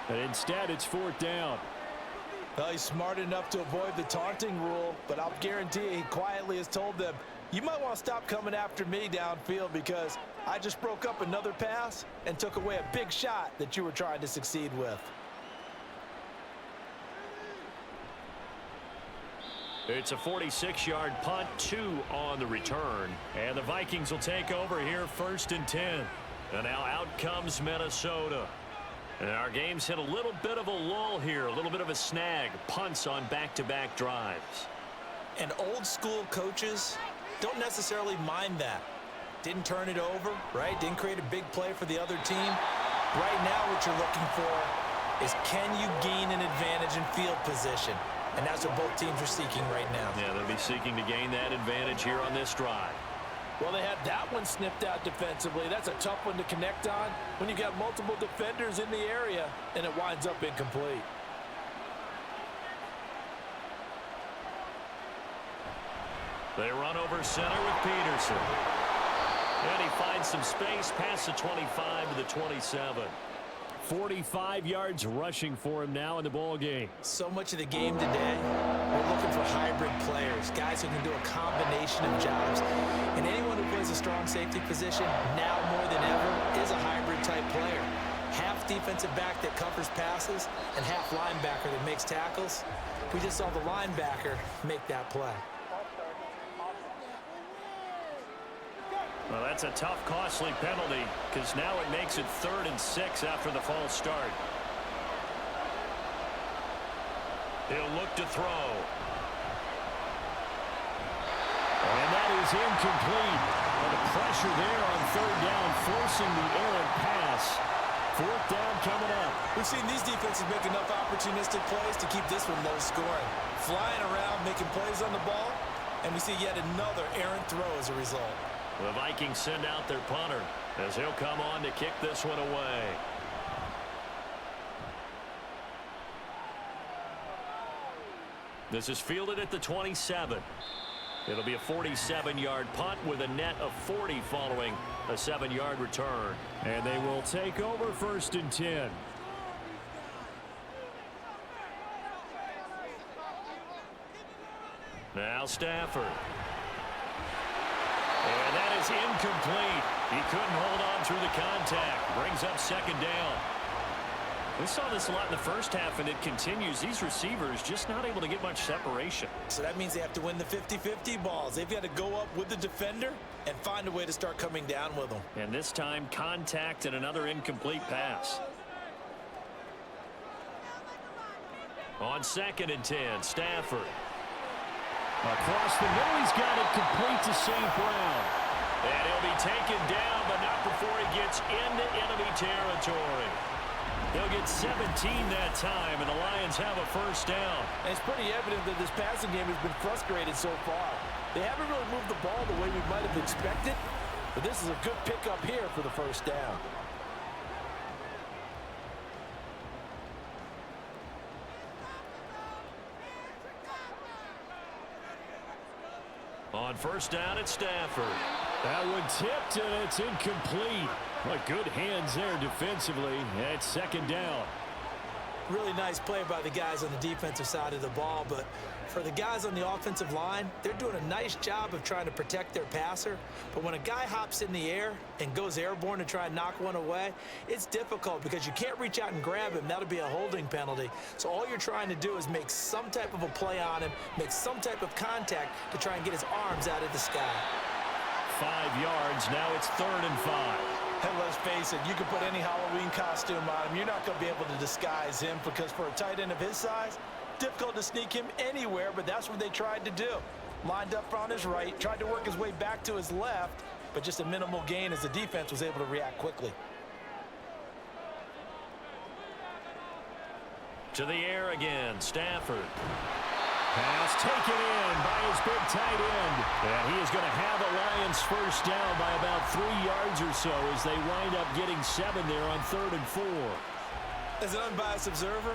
But instead, it's 4th down. Well, he's smart enough to avoid the taunting rule, but I'll guarantee you he quietly has told them, you might want to stop coming after me downfield because I just broke up another pass and took away a big shot that you were trying to succeed with. It's a 46-yard punt, 2 on the return. And the Vikings will take over here 1st and 10. And now out comes Minnesota. And our game's hit a little bit of a lull here, a little bit of a snag. Punts on back-to-back drives. And old school coaches don't necessarily mind that. Didn't turn it over, right? Didn't create a big play for the other team. Right now what you're looking for is can you gain an advantage in field position? And that's what both teams are seeking right now. Yeah, they'll be seeking to gain that advantage here on this drive. Well, they had that one snipped out defensively. That's a tough one to connect on when you got multiple defenders in the area and it winds up incomplete. They run over center with Peterson. And he finds some space past the 25 to the 27. 45 yards rushing for him now in the ball game. So much of the game today, we're looking for hybrid players, guys who can do a combination of jobs. And anyone who plays a strong safety position, now more than ever, is a hybrid type player. Half defensive back that covers passes and half linebacker that makes tackles. We just saw the linebacker make that play. Well, that's a tough, costly penalty because now it makes it 3rd and 6 after the false start. He'll look to throw. And that is incomplete. And the pressure there on 3rd down, forcing the errant pass. 4th down coming up. We've seen these defenses make enough opportunistic plays to keep this one low scoring. Flying around, making plays on the ball, and we see yet another errant throw as a result. The Vikings send out their punter as he'll come on to kick this one away. This is fielded at the 27. It'll be a 47-yard punt with a net of 40 following a 7-yard return. And they will take over 1st and 10. Now Stafford. And that is incomplete. He couldn't hold on through the contact. Brings up 2nd down. We saw this a lot in the first half, and it continues. These receivers just not able to get much separation. So that means they have to win the 50-50 balls. They've got to go up with the defender and find a way to start coming down with them. And this time, contact and another incomplete pass. On 2nd and 10, Stafford. Across the middle, he's got it complete to St. Brown. And he'll be taken down, but not before he gets into enemy territory. They'll get 17 that time, and the Lions have a 1st down. And it's pretty evident that this passing game has been frustrated so far. They haven't really moved the ball the way we might have expected, but this is a good pickup here for the 1st down. On 1st down, it's Stafford. That one tipped, and it's incomplete. But good hands there defensively. It's 2nd down. Really nice play by the guys on the defensive side of the ball, but for the guys on the offensive line, they're doing a nice job of trying to protect their passer. But when a guy hops in the air and goes airborne to try and knock one away, it's difficult because you can't reach out and grab him. That'll be a holding penalty. So all you're trying to do is make some type of a play on him, make some type of contact to try and get his arms out of the sky. 5 yards. Now it's 3rd and 5. And let's face it, you can put any Halloween costume on him. You're not going to be able to disguise him because for a tight end of his size, difficult to sneak him anywhere, but that's what they tried to do. Lined up on his right, tried to work his way back to his left, but just a minimal gain as the defense was able to react quickly. To the air again, Stafford. Pass taken in by his big tight end. And he is going to have a Lions first down by about 3 yards or so as they wind up getting 7 there on 3rd and 4. As an unbiased observer,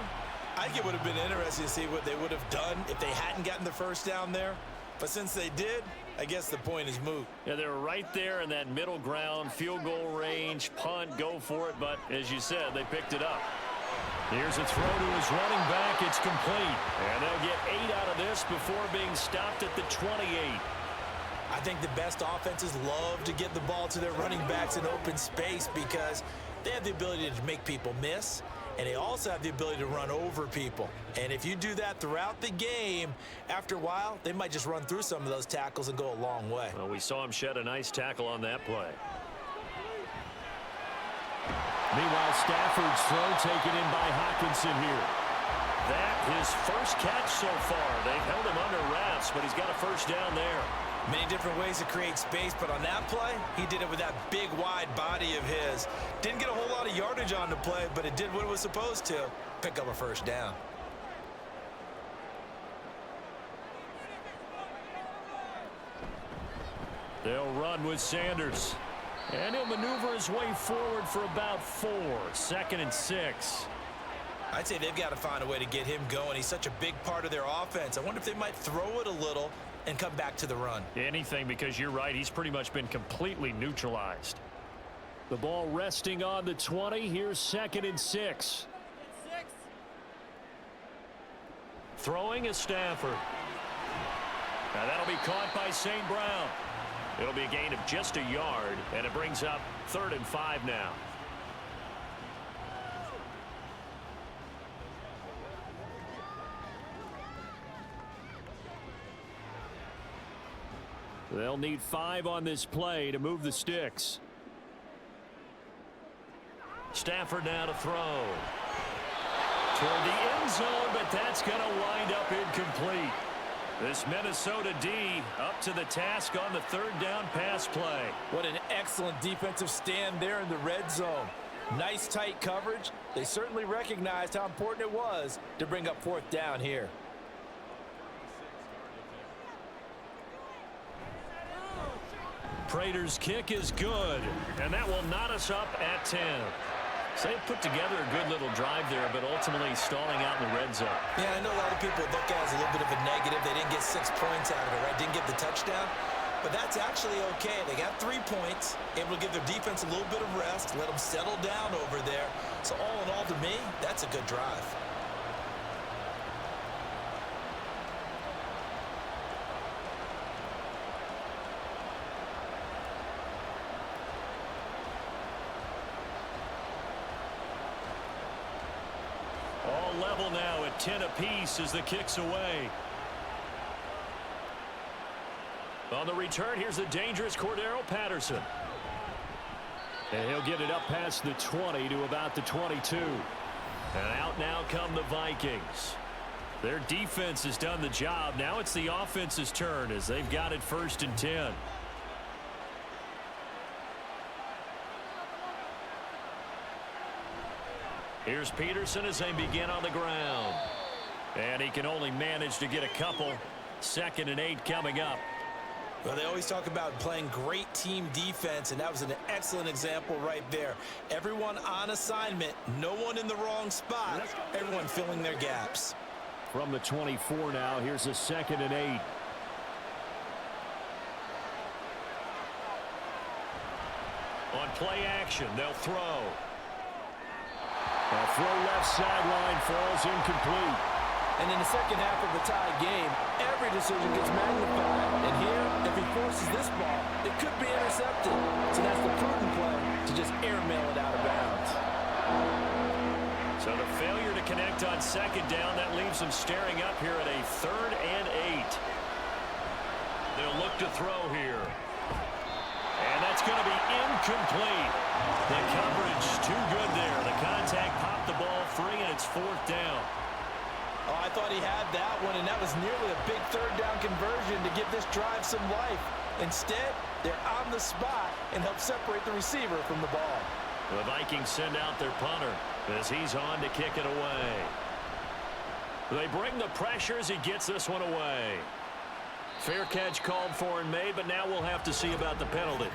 I think it would have been interesting to see what they would have done if they hadn't gotten the first down there. But since they did, I guess the point is moot. Yeah, they were right there in that middle ground, field goal range, punt, go for it. But as you said, they picked it up. Here's a throw to his running back. It's complete. And they'll get 8 out of this before being stopped at the 28. I think the best offenses love to get the ball to their running backs in open space because they have the ability to make people miss, and they also have the ability to run over people. And if you do that throughout the game, after a while, they might just run through some of those tackles and go a long way. Well, we saw him shed a nice tackle on that play. Meanwhile, Stafford's throw taken in by Hockenson here. That his first catch so far. They've held him under wraps, but he's got a first down there. Many different ways to create space, but on that play, he did it with that big, wide body of his. Didn't get a whole lot of yardage on the play, but it did what it was supposed to, pick up a first down. They'll run with Sanders. And he'll maneuver his way forward for about 4. 2nd and 6. I'd say they've got to find a way to get him going. He's such a big part of their offense. I wonder if they might throw it a little and come back to the run. Anything, because you're right. He's pretty much been completely neutralized. The ball resting on the 20. Here's 2nd and 6. Throwing is Stafford. Now that'll be caught by St. Brown. It'll be a gain of just a yard, and it brings up 3rd and 5 now. They'll need 5 on this play to move the sticks. Stafford now to throw. Toward the end zone, but that's going to wind up incomplete. This Minnesota D up to the task on the 3rd down pass play. What an excellent defensive stand there in the red zone. Nice tight coverage. They certainly recognized how important it was to bring up 4th down here. Prater's kick is good, and that will knot us up at 10. So they put together a good little drive there, but ultimately stalling out in the red zone. Yeah, I know a lot of people look at it as a little bit of a negative. They didn't get 6 points out of it, right? Didn't get the touchdown. But that's actually okay. They got 3 points, able to give their defense a little bit of rest, let them settle down over there. So all in all, to me, that's a good drive. All level now at 10 apiece as the kick's away. On the return, here's the dangerous Cordero Patterson. And he'll get it up past the 20 to about the 22. And out now come the Vikings. Their defense has done the job. Now it's the offense's turn as they've got it 1st and 10. Here's Peterson as they begin on the ground. And he can only manage to get a couple. 2nd and 8 coming up. Well, they always talk about playing great team defense, and that was an excellent example right there. Everyone on assignment, no one in the wrong spot, everyone filling their gaps. From the 24 now, here's a 2nd and 8. On play action, they'll throw. A throw left sideline falls incomplete. And in the second half of a tie game, every decision gets magnified. And here, if he forces this ball, it could be intercepted. So that's the prudent play to just airmail it out of bounds. So the failure to connect on second down, that leaves them staring up here at a 3rd and 8. They'll look to throw here. And that's going to be incomplete. The coverage too good there. The contact popped the ball free, and it's 4th down. Oh, I thought he had that one, and that was nearly a big 3rd down conversion to give this drive some life. Instead, they're on the spot and help separate the receiver from the ball. The Vikings send out their punter as he's on to kick it away. They bring the pressure as he gets this one away. Fair catch called for and made, but now we'll have to see about the penalty.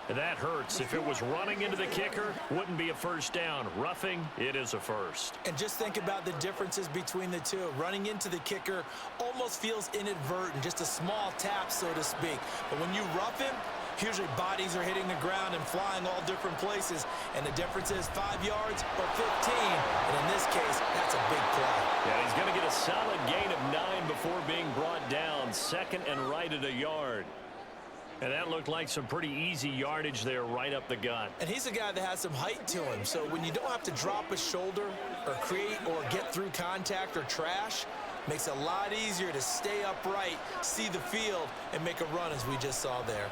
That hurts. If it was running into the kicker, wouldn't be a first down. Roughing, it is a first. And just think about the differences between the two. Running into the kicker almost feels inadvertent, just a small tap, so to speak. But when you rough him, usually bodies are hitting the ground and flying all different places. And the difference is 5 yards or 15. And in this case, that's a big play. Yeah, he's going to get a solid gain of 9 before being brought down. 2nd and right at a yard. And that looked like some pretty easy yardage there right up the gut. And he's a guy that has some height to him. So when you don't have to drop a shoulder or create or get through contact or trash, makes it a lot easier to stay upright, see the field, and make a run as we just saw there.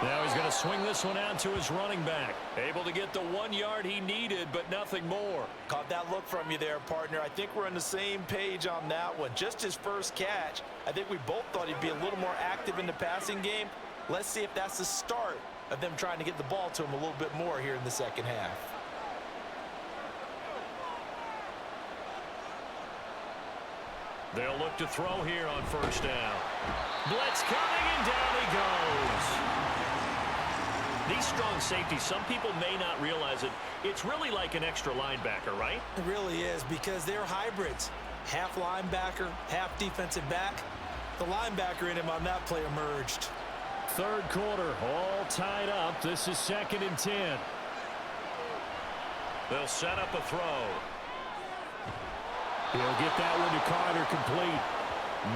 Now he's going to swing this one out to his running back. Able to get the 1 yard he needed, but nothing more. Caught that look from you there, partner. I think we're on the same page on that one. Just his first catch. I think we both thought he'd be a little more active in the passing game. Let's see if that's the start of them trying to get the ball to him a little bit more here in the second half. They'll look to throw here on first down. Blitz coming, and down he goes. These strong safeties, some people may not realize it. It's really like an extra linebacker, right? It really is, because they're hybrids. Half linebacker, half defensive back. The linebacker in him on that play emerged. 3rd quarter, all tied up. This is 2nd and 10. They'll set up a throw. He'll get that one to Carter complete.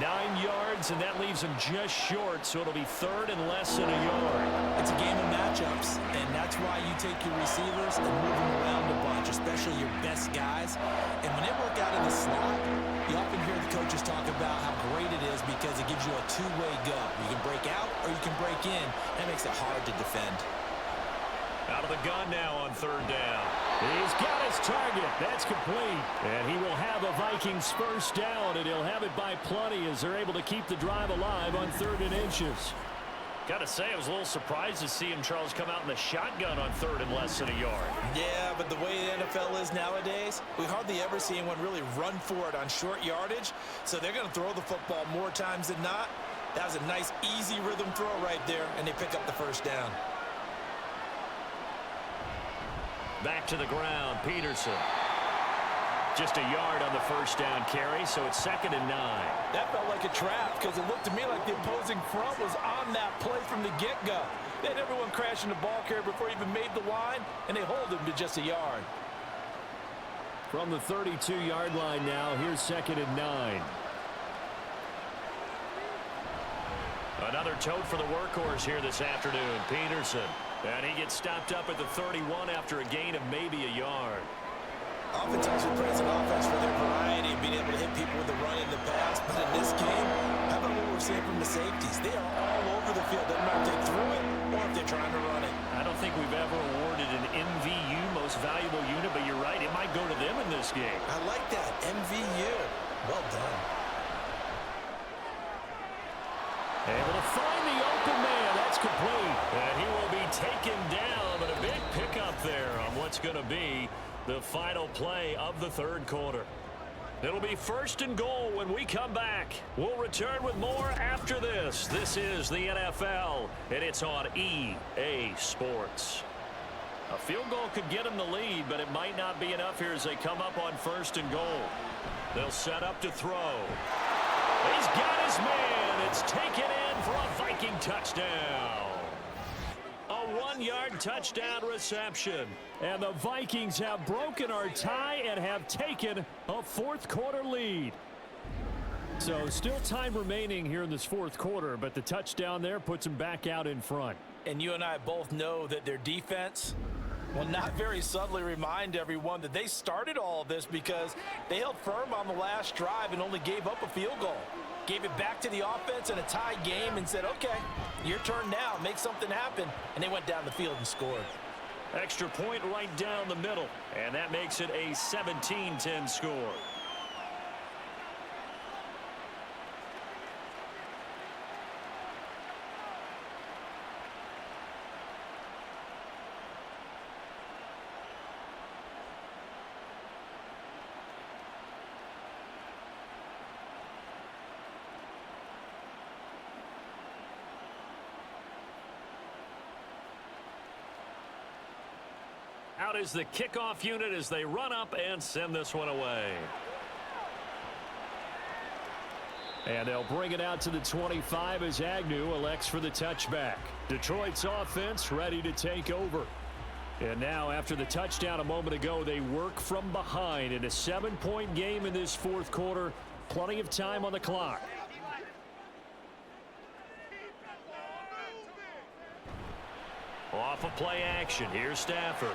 9 yards, and that leaves him just short, so it'll be 3rd and less than a yard. It's a game of matchups, and that's why you take your receivers and move them around a bunch, especially your best guys. And when they work out in the slot, you often hear the coaches talk about how great it is because it gives you a two-way go. You can break out or you can break in. That makes it hard to defend. Out of the gun now on 3rd down. He's got his target. That's complete. And he will have a Vikings first down, and he'll have it by plenty as they're able to keep the drive alive on 3rd and inches. Got to say, I was a little surprised to see him, Charles, come out in the shotgun on 3rd and less than a yard. Yeah, but the way the NFL is nowadays, we hardly ever see anyone really run for it on short yardage. So they're going to throw the football more times than not. That was a nice, easy rhythm throw right there, and they pick up the first down. Back to the ground, Peterson. Just a yard on the first down carry, so it's 2nd and 9. That felt like a trap because it looked to me like the opposing front was on that play from the get-go. They had everyone crashing the ball carrier before he even made the line, and they hold him to just a yard. From the 32-yard line now, here's 2nd and 9. Another tote for the workhorse here this afternoon, Peterson. And he gets stopped up at the 31 after a gain of maybe a yard. Oftentimes we praise an offense for their variety, being able to hit people with the run in the pass. But in this game, how about what we're seeing from the safeties? They are all over the field. Doesn't matter if they threw it or if they're trying to run it. I don't think we've ever awarded an MVU, most valuable unit, but you're right. It might go to them in this game. I like that, MVU. Well done. Able to find the open man. That's complete. And he will be taken down, but a big pickup there on what's going to be the final play of the 3rd quarter. It'll be 1st and goal when we come back. We'll return with more after this. This is the NFL, and it's on EA Sports. A field goal could get them the lead, but it might not be enough here as they come up on 1st and goal. They'll set up to throw. He's got his man. It's taken in for a Viking touchdown. A 1-yard touchdown reception. And the Vikings have broken our tie and have taken a 4th quarter lead. So still time remaining here in this 4th quarter, but the touchdown there puts them back out in front. And you and I both know that their defense will not very subtly remind everyone that they started all of this because they held firm on the last drive and only gave up a field goal. Gave it back to the offense in a tie game and said, okay, your turn now, make something happen. And they went down the field and scored. Extra point right down the middle, and that makes it a 17-10 score. Out is the kickoff unit as they run up and send this one away. And they'll bring it out to the 25 as Agnew elects for the touchback. Detroit's offense ready to take over. And now after the touchdown a moment ago, they work from behind in a 7-point game in this 4th quarter. Plenty of time on the clock. Off of play action. Here's Stafford.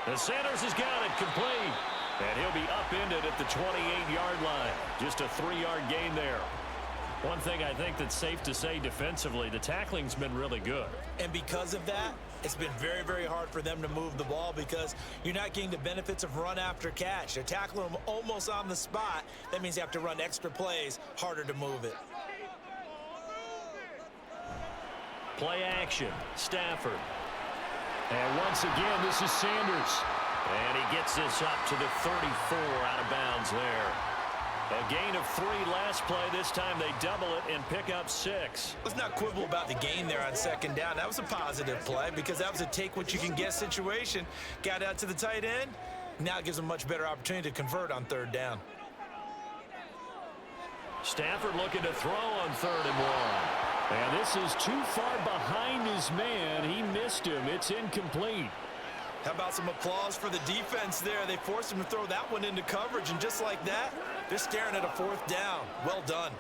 And Sanders has got it complete. And he'll be upended at the 28-yard line. Just a 3-yard gain there. One thing I think that's safe to say defensively, the tackling's been really good. And because of that, it's been very, very hard for them to move the ball because you're not getting the benefits of run after catch. They're tackling them almost on the spot. That means you have to run extra plays, harder to move it. Play action. Stafford. And once again, this is Sanders. And he gets this up to the 34 out of bounds there. A gain of 3 last play. This time they double it and pick up 6. Let's not quibble about the gain there on 2nd down. That was a positive play because that was a take-what-you-can-get situation. Got out to the tight end. Now it gives them a much better opportunity to convert on 3rd down. Stafford looking to throw on 3rd and 1. And this is too far behind his man. He missed him. It's incomplete. How about some applause for the defense there? They forced him to throw that one into coverage, and just like that, they're staring at a 4th down. Well done.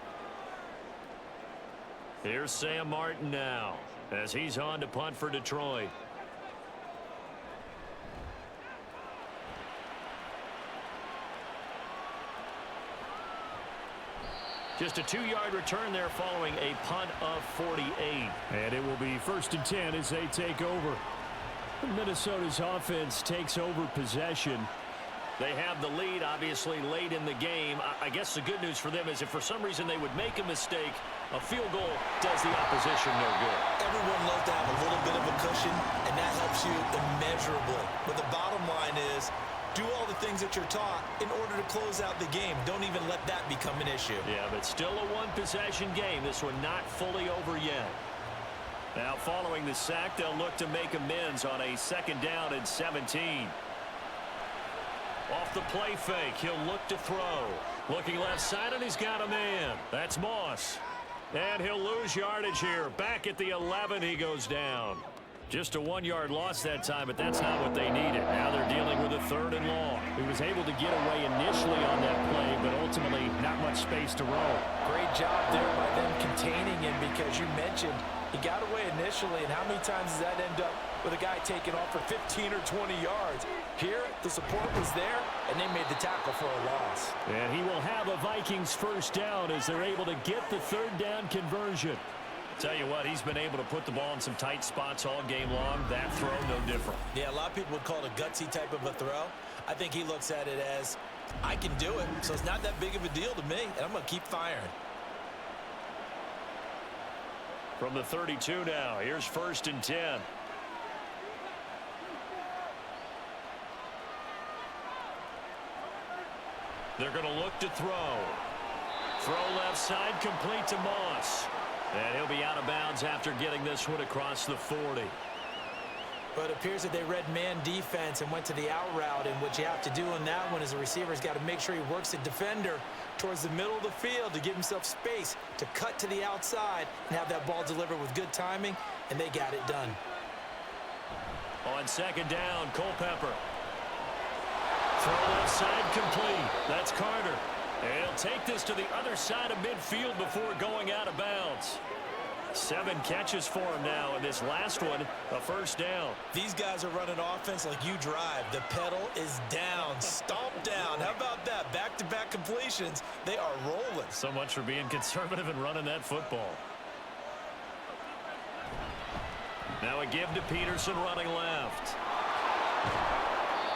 Here's Sam Martin now as he's on to punt for Detroit. Just a 2-yard return there following a punt of 48. And it will be 1st and 10 as they take over. Minnesota's offense takes over possession. They have the lead, obviously, late in the game. I guess the good news for them is if for some reason they would make a mistake, a field goal does the opposition no good. Everyone loves to have a little bit of a cushion, and that helps you immeasurably. But the bottom line is, do all the things that you're taught in order to close out the game. Don't even let that become an issue. Yeah, but still a one-possession game. This one not fully over yet. Now, following the sack, they'll look to make amends on a 2nd down and 17. Off the play fake, he'll look to throw. Looking left side, and he's got a man. That's Moss. And he'll lose yardage here. Back at the 11, he goes down. Just a 1-yard loss that time, but that's not what they needed. Now they're dealing with a 3rd and long. He was able to get away initially on that play, but ultimately not much space to roam. Great job there by them containing him because you mentioned he got away initially, and how many times does that end up with a guy taking off for 15 or 20 yards? Here, the support was there, and they made the tackle for a loss. And he will have a Vikings 1st down as they're able to get the 3rd down conversion. Tell you what, he's been able to put the ball in some tight spots all game long. That throw, no different. Yeah, a lot of people would call it a gutsy type of a throw. I think he looks at it as, I can do it, so it's not that big of a deal to me, and I'm going to keep firing. From the 32 now, here's 1st and 10. They're going to look to throw. Throw left side, complete to Moss. And he'll be out of bounds after getting this one across the 40. But it appears that they read man defense and went to the out route, and what you have to do in that one is the receiver's got to make sure he works the defender towards the middle of the field to give himself space to cut to the outside and have that ball delivered with good timing, and they got it done. On second down, Culpepper. Throw left side complete. That's Carter. And he'll take this to the other side of midfield before going out of bounds. 7 catches for him now, and this last one, a first down. These guys are running offense like you drive. The pedal is down, stomp down. How about that? Back-to-back completions. They are rolling. So much for being conservative and running that football. Now a give to Peterson running left.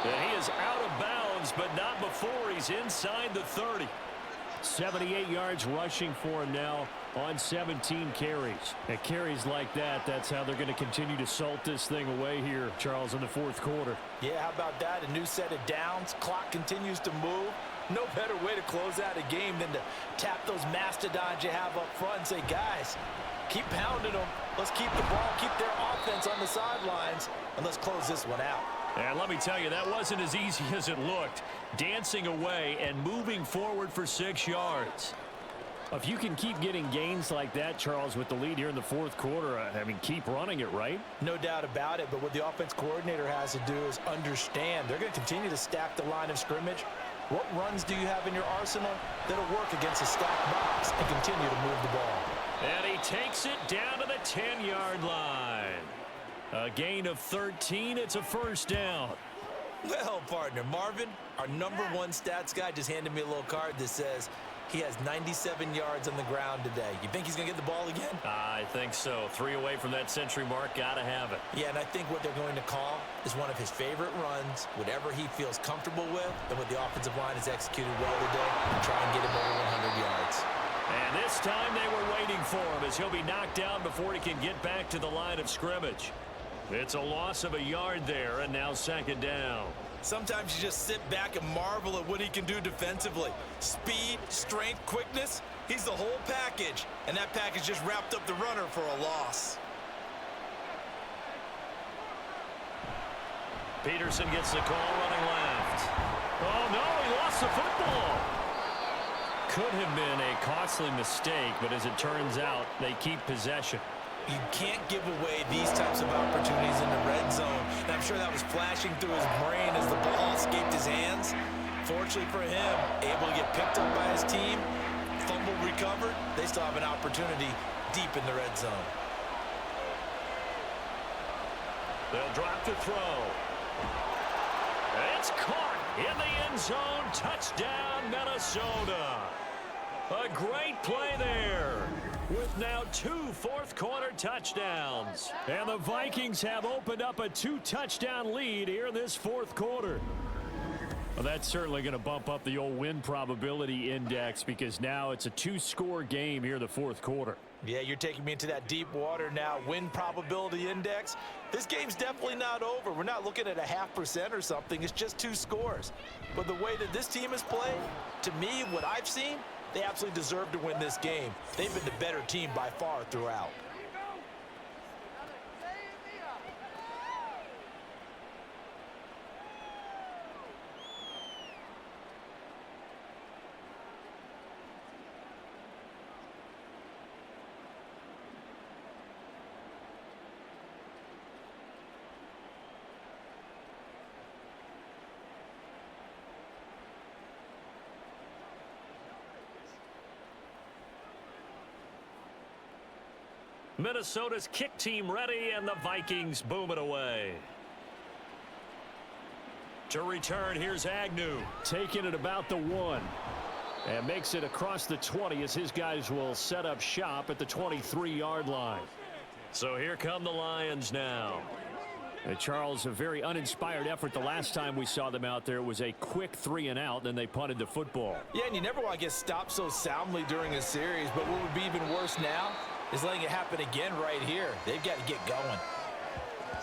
And he is out of bounds, but not before he's inside the 30. 78 yards rushing for him now on 17 carries. And carries like that, that's how they're going to continue to salt this thing away here, Charles, in the fourth quarter. Yeah, how about that? A new set of downs. Clock continues to move. No better way to close out a game than to tap those mastodons you have up front and say, guys, keep pounding them. Let's keep the ball, keep their offense on the sidelines, and let's close this one out. And let me tell you, that wasn't as easy as it looked. Dancing away and moving forward for 6 yards. If you can keep getting gains like that, Charles, with the lead here in the fourth quarter, I mean, keep running it, right? No doubt about it, but what the offense coordinator has to do is understand. They're going to continue to stack the line of scrimmage. What runs do you have in your arsenal that'll work against a stacked box and continue to move the ball? And he takes it down to the 10-yard line. A gain of 13. It's a first down. Well, partner, Marvin, our #1 stats guy, just handed me a little card that says he has 97 yards on the ground today. You think he's going to get the ball again? I think so. 3 away from that century mark. Got to have it. Yeah, and I think what they're going to call is one of his favorite runs, whatever he feels comfortable with, and what the offensive line has executed well today, and try and get him over 100 yards. And this time they were waiting for him as he'll be knocked down before he can get back to the line of scrimmage. It's a loss of a yard there, and now second down. Sometimes you just sit back and marvel at what he can do defensively. Speed, strength, quickness, he's the whole package. And that package just wrapped up the runner for a loss. Peterson gets the call running left. Oh, no, he lost the football. Could have been a costly mistake, but as it turns out, they keep possession. You can't give away these types of opportunities in the red zone. And I'm sure that was flashing through his brain as the ball escaped his hands. Fortunately for him, able to get picked up by his team, fumble recovered. They still have an opportunity deep in the red zone. They'll drop the throw. It's caught in the end zone. Touchdown, Minnesota. A great play there, with now 2 fourth-quarter touchdowns. And the Vikings have opened up a 2-touchdown lead here in this fourth quarter. Well, that's certainly going to bump up the old win probability index, because now it's a 2-score game here in the fourth quarter. Yeah, you're taking me into that deep water now. Win probability index. This game's definitely not over. We're not looking at a 0.5% or something. It's just 2 scores. But the way that this team has played, to me, what I've seen, they absolutely deserve to win this game. They've been the better team by far throughout. Minnesota's kick team ready, and the Vikings boom it away. To return, here's Agnew. Taking it about the 1. And makes it across the 20 as his guys will set up shop at the 23-yard line. So here come the Lions now. Charles, a very uninspired effort. The last time we saw them out there was a quick 3-and-out, then they punted the football. Yeah, and you never want to get stopped so soundly during a series, but what would be even worse now is letting it happen again right here. They've got to get going.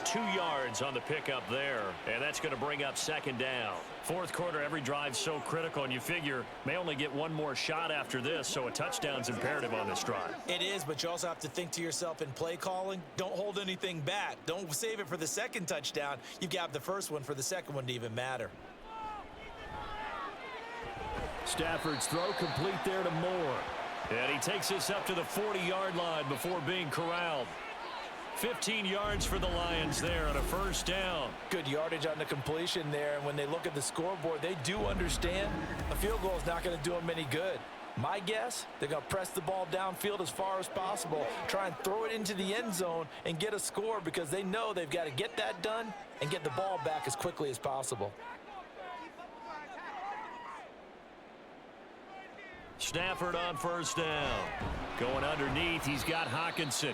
2 yards on the pickup there, and that's going to bring up second down. Fourth quarter, every drive's so critical, and you figure may only get one more shot after this, so a touchdown's imperative on this drive. It is, but you also have to think to yourself in play calling, don't hold anything back. Don't save it for the second touchdown. You've got the first one for the second one to even matter. Stafford's throw complete there to Moore. And he takes this up to the 40-yard line before being corralled. 15 yards for the Lions there on a first down. Good yardage on the completion there, and when they look at the scoreboard, they do understand a field goal is not going to do them any good. My guess, they're going to press the ball downfield as far as possible, try and throw it into the end zone and get a score because they know they've got to get that done and get the ball back as quickly as possible. Stafford on first down. Going underneath, he's got Hockenson.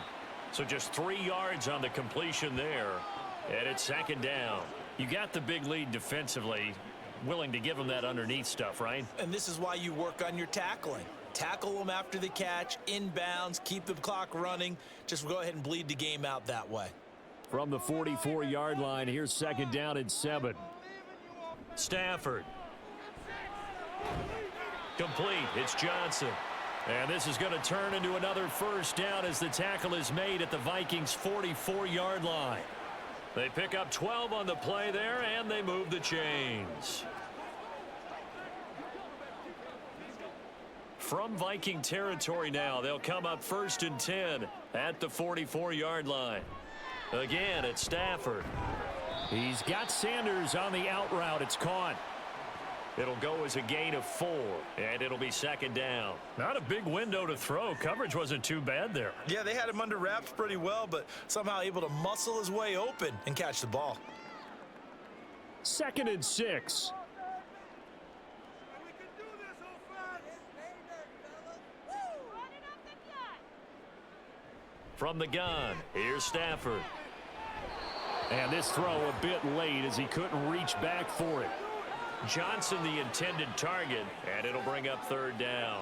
So just 3 yards on the completion there. And it's second down. You got the big lead defensively. Willing to give them that underneath stuff, right? And this is why you work on your tackling. Tackle them after the catch, inbounds, keep the clock running. Just go ahead and bleed the game out that way. From the 44-yard line, here's second down and 7. Stafford. Complete. It's Johnson. And this is going to turn into another first down as the tackle is made at the Vikings' 44-yard line. They pick up 12 on the play there, and they move the chains. From Viking territory now, they'll come up 1st and 10 at the 44-yard line. Again, it's Stafford. He's got Sanders on the out route. It's caught. It'll go as a gain of 4, and it'll be second down. Not a big window to throw. Coverage wasn't too bad there. Yeah, they had him under wraps pretty well, but somehow able to muscle his way open and catch the ball. 2nd and 6. We can do this, Offside. From the gun, here's Stafford. And this throw a bit late as he couldn't reach back for it. Johnson the intended target, and it'll bring up 3rd down.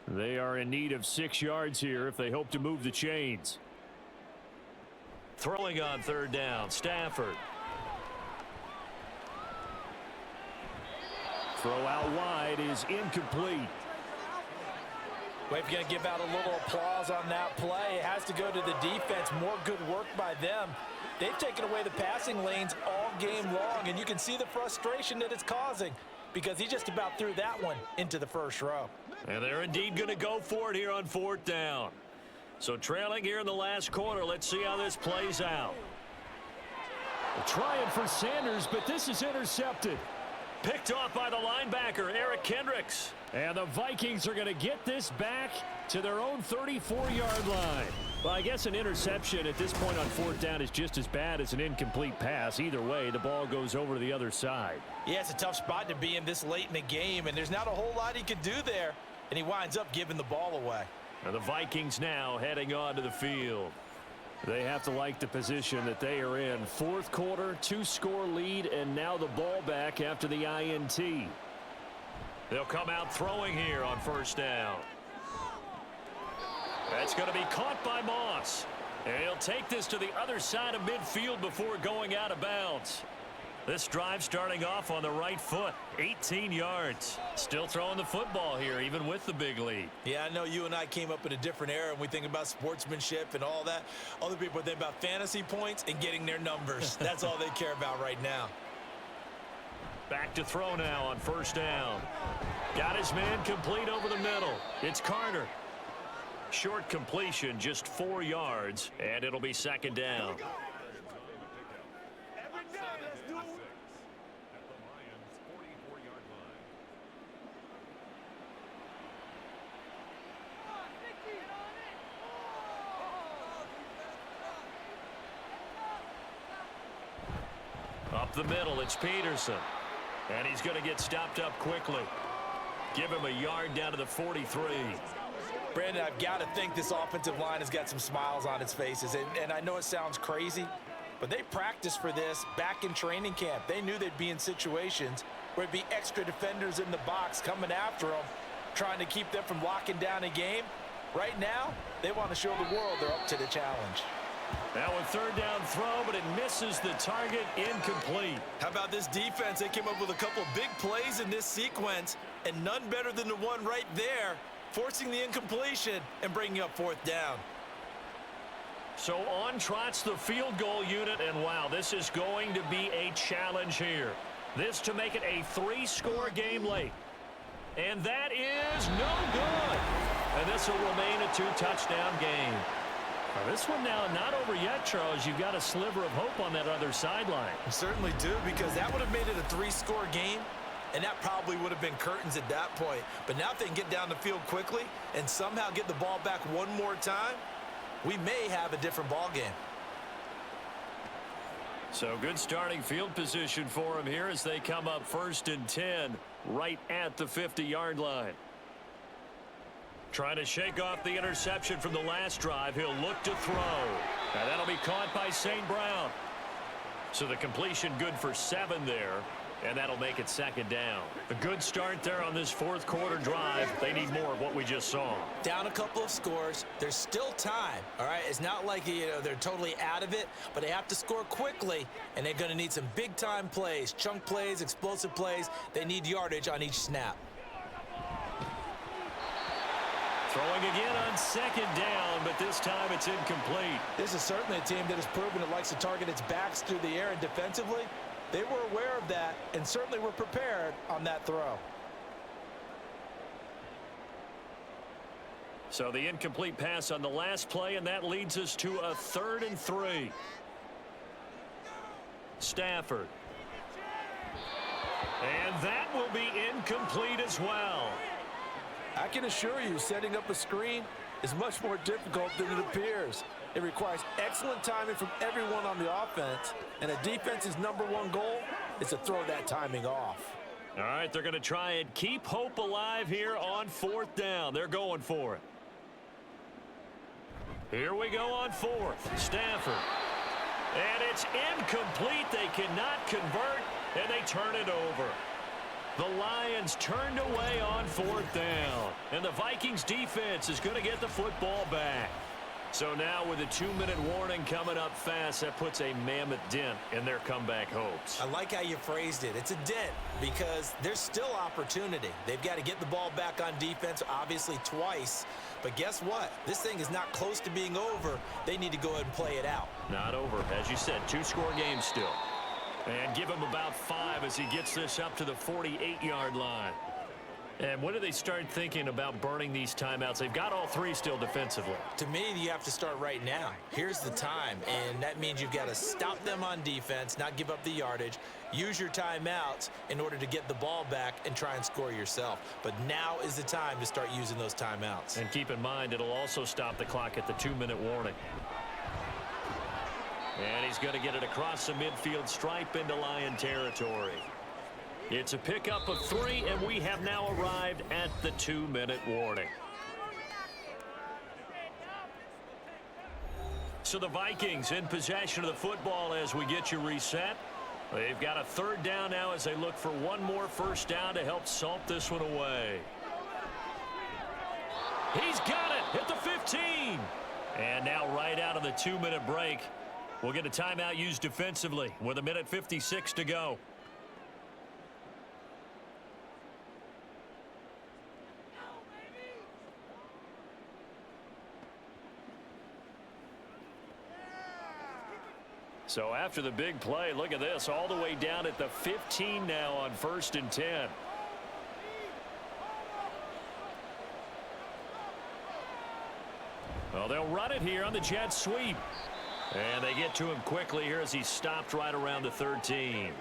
They are in need of 6 yards here if they hope to move the chains. Throwing on 3rd down, Stafford. Throw out wide is incomplete. Well, if you're going to give out a little applause on that play, it has to go to the defense. More good work by them. They've taken away the passing lanes all game long, and you can see the frustration that it's causing because he just about threw that one into the first row. And they're indeed going to go for it here on 4th down. So trailing here in the last quarter, let's see how this plays out. Trying for Sanders, but this is intercepted. Picked off by the linebacker, Eric Kendricks. And the Vikings are going to get this back to their own 34-yard line. Well, I guess an interception at this point on 4th down is just as bad as an incomplete pass. Either way, the ball goes over to the other side. Yeah, it's a tough spot to be in this late in the game, and there's not a whole lot he could do there, and he winds up giving the ball away. And the Vikings now heading onto the field. They have to like the position that they are in. 4th quarter, 2-score lead, and now the ball back after the INT. They'll come out throwing here on 1st down. That's going to be caught by Moss. And he'll take this to the other side of midfield before going out of bounds. This drive starting off on the right foot, 18 yards. Still throwing the football here, even with the big lead. Yeah, I know you and I came up in a different era, and we think about sportsmanship and all that. Other people think about fantasy points and getting their numbers. That's all they care about right now. Back to throw now on 1st down. Got his man complete over the middle. It's Carter. Short completion, just 4 yards, and it'll be second down. Up the middle, it's Peterson. And he's going to get stopped up quickly. Give him a yard down to the 43. Brandon, I've got to think this offensive line has got some smiles on its faces. And I know it sounds crazy, but they practiced for this back in training camp. They knew they'd be in situations where it'd be extra defenders in the box coming after them. trying to keep them from locking down a game. Right now, they want to show the world they're up to the challenge. Now a third down throw, but it misses the target, incomplete. How about this defense? They came up with a couple big plays in this sequence, and none better than the one right there, forcing the incompletion and bringing up fourth down. So on trots the field goal unit, and wow, this is going to be a challenge here. This to make it a 3-score game late. And that is no good. And this will remain a 2-touchdown game. Now this one now not over yet, Charles. You've got a sliver of hope on that other sideline. You certainly do, because that would have made it a 3-score game, and that probably would have been curtains at that point. But now if they can get down the field quickly and somehow get the ball back one more time, we may have a different ball game. So good starting field position for him here as they come up 1st and 10 right at the 50-yard line. Trying to shake off the interception from the last drive. He'll look to throw. Now that'll be caught by St. Brown. So the completion good for 7 there. And that'll make it 2nd down. A good start there on this 4th quarter drive. They need more of what we just saw. Down a couple of scores. There's still time, all right? It's not like, they're totally out of it, but they have to score quickly, and they're going to need some big-time plays, chunk plays, explosive plays. They need yardage on each snap. Throwing again on 2nd down, but this time it's incomplete. This is certainly a team that has proven it likes to target its backs through the air, and defensively, they were aware of that and certainly were prepared on that throw. So the incomplete pass on the last play, and that leads us to a 3rd and 3. Stafford. And that will be incomplete as well. I can assure you, setting up a screen is much more difficult than it appears. It requires excellent timing from everyone on the offense, and a defense's #1 goal is to throw that timing off. All right, they're going to try and keep hope alive here on 4th down. They're going for it. Here we go on 4th. Stafford. And it's incomplete. They cannot convert, and they turn it over. The Lions turned away on 4th down, and the Vikings defense is going to get the football back. So now with a 2-minute warning coming up fast, that puts a mammoth dent in their comeback hopes. I like how you phrased it. It's a dent because there's still opportunity. They've got to get the ball back on defense, obviously twice. But guess what? This thing is not close to being over. They need to go ahead and play it out. Not over. As you said, 2-score game still. And give him about 5 as he gets this up to the 48-yard line. And when do they start thinking about burning these timeouts? They've got all 3 still defensively. To me, you have to start right now. Here's the time, and that means you've got to stop them on defense, not give up the yardage, use your timeouts in order to get the ball back and try and score yourself. But now is the time to start using those timeouts. And keep in mind, it'll also stop the clock at the 2-minute warning. And he's going to get it across the midfield stripe into Lion territory. It's a pickup of 3, and we have now arrived at the 2-minute warning. So the Vikings in possession of the football as we get you reset. They've got a 3rd down now as they look for one more 1st down to help salt this one away. He's got it at the 15. And now right out of the 2-minute break, we'll get a timeout used defensively with 1:56 to go. So after the big play, look at this, all the way down at the 15 now on 1st and 10. Well, they'll run it here on the jet sweep. And they get to him quickly here as he stopped right around the 13.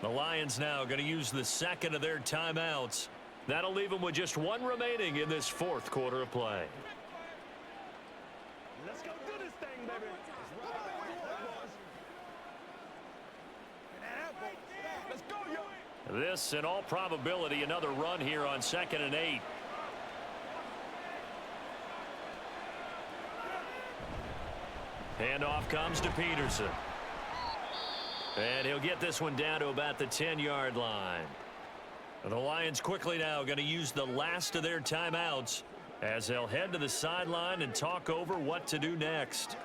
The Lions now going to use the 2nd of their timeouts. That'll leave them with just 1 remaining in this 4th quarter of play. Let's go do this thing, baby. Let's go, yo. This, in all probability, another run here on 2nd and 8. Handoff comes to Peterson. And he'll get this one down to about the 10-yard line. The Lions quickly now going to use the last of their timeouts as they'll head to the sideline and talk over what to do next.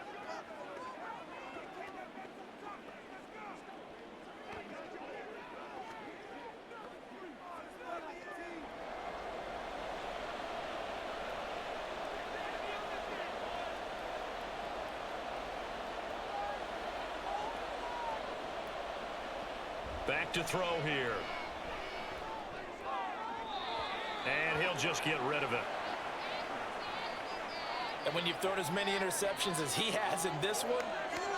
Back to throw here. And he'll just get rid of it. And when you've thrown as many interceptions as he has in this one,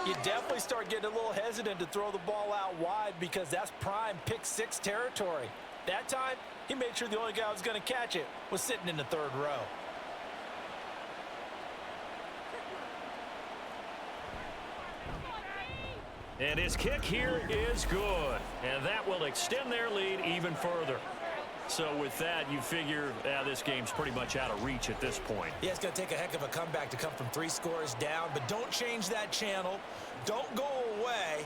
you definitely start getting a little hesitant to throw the ball out wide because that's prime pick six territory. That time, he made sure the only guy who was going to catch it was sitting in the third row. And his kick here is good. And that will extend their lead even further. So with that, you figure this game's pretty much out of reach at this point. Yeah, it's going to take a heck of a comeback to come from 3 scores down. But don't change that channel. Don't go away.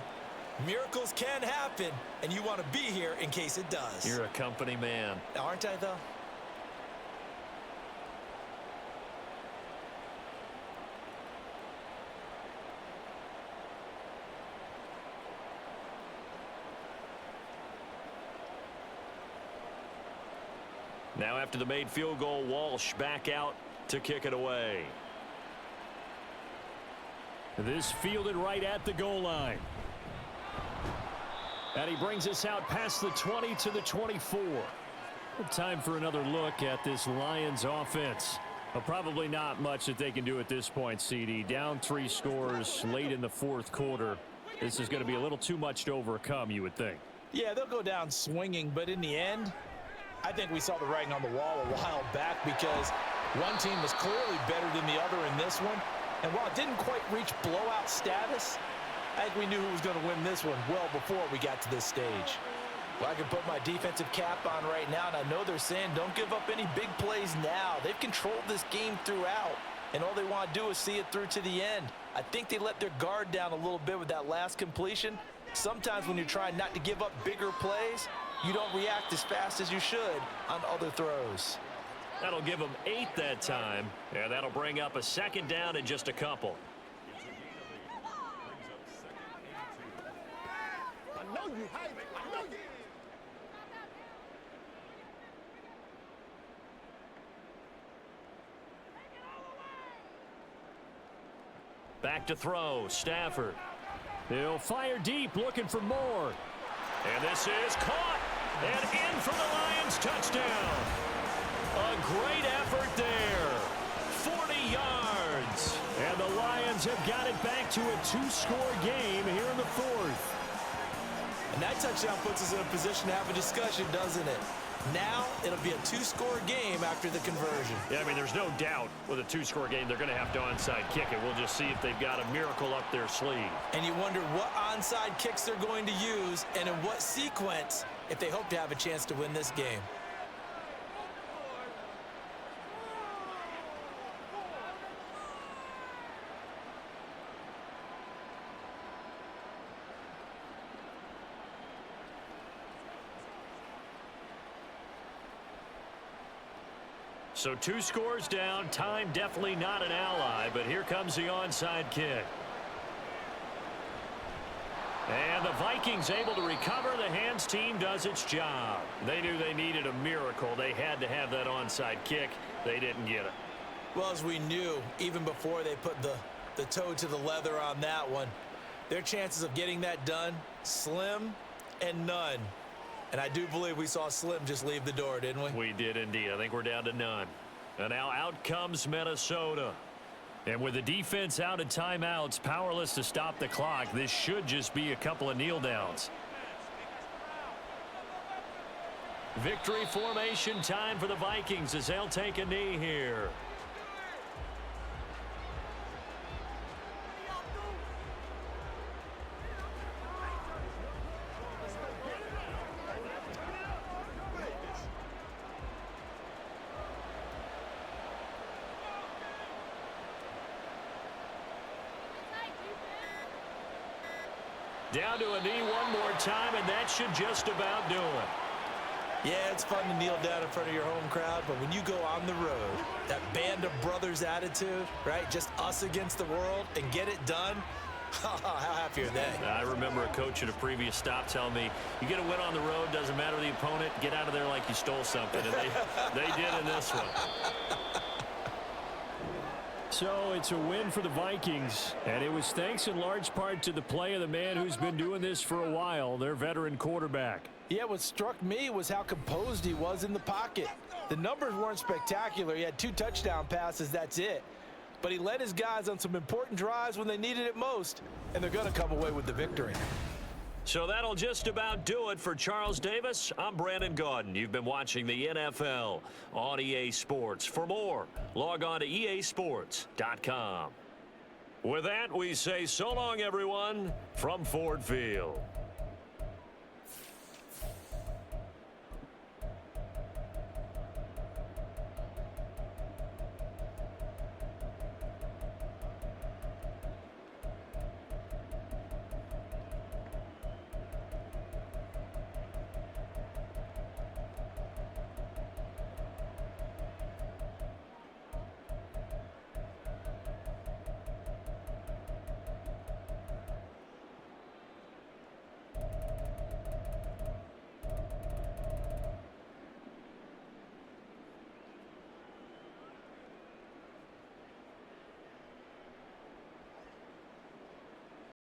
Miracles can happen, and you want to be here in case it does. You're a company man. Aren't I, though? Now after the made field goal, Walsh back out to kick it away. This fielded right at the goal line. And he brings us out past the 20 to the 24. Time for another look at this Lions offense. Well, probably not much that they can do at this point, CD. Down 3 scores late in the 4th quarter. This is going to be a little too much to overcome, you would think. Yeah, they'll go down swinging, but in the end, I think we saw the writing on the wall a while back because one team was clearly better than the other in this one. And while it didn't quite reach blowout status, I think we knew who was going to win this one well before we got to this stage. Well, I can put my defensive cap on right now, and I know they're saying don't give up any big plays now. They've controlled this game throughout, and all they want to do is see it through to the end. I think they let their guard down a little bit with that last completion. Sometimes when you're trying not to give up bigger plays, you don't react as fast as you should on other throws. That'll give them 8 that time. And that'll bring up a 2nd down and just a couple. I know you hype. I know you. Back to throw, Stafford. He'll fire deep, looking for more. And this is caught. And in for the Lions touchdown. A great effort there. 40 yards. And the Lions have got it back to a 2-score game here in the 4th. And that touchdown puts us in a position to have a discussion, doesn't it? Now it'll be a 2-score game after the conversion. Yeah, I mean, there's no doubt with a 2-score game, they're going to have to onside kick it. We'll just see if they've got a miracle up their sleeve. And you wonder what onside kicks they're going to use and in what sequence if they hope to have a chance to win this game. So 2 scores down, time definitely not an ally, but here comes the onside kick. And the Vikings able to recover. The hands team does its job. They knew they needed a miracle. They had to have that onside kick. They didn't get it. Well, as we knew, even before they put the toe to the leather on that one, their chances of getting that done, slim and none. And I do believe we saw Slim just leave the door, didn't we? We did indeed. I think we're down to none. And now out comes Minnesota. And with the defense out of timeouts, powerless to stop the clock, this should just be a couple of kneel downs. Victory formation time for the Vikings as they'll take a knee here. Down to a knee one more time, and that should just about do it. Yeah, it's fun to kneel down in front of your home crowd, but when you go on the road, that band of brothers attitude, right? Just us against the world and get it done. How happy are they? I remember a coach at a previous stop telling me, you get a win on the road, doesn't matter the opponent, get out of there like you stole something. And they did in this one. So it's a win for the Vikings, and it was thanks in large part to the play of the man who's been doing this for a while, their veteran quarterback. Yeah, what struck me was how composed he was in the pocket. The numbers weren't spectacular. He had 2 touchdown passes, that's it. But he led his guys on some important drives when they needed it most, and they're going to come away with the victory. So that'll just about do it for Charles Davis. I'm Brandon Gaudin. You've been watching the NFL on EA Sports. For more, log on to easports.com. With that, we say so long, everyone, from Ford Field.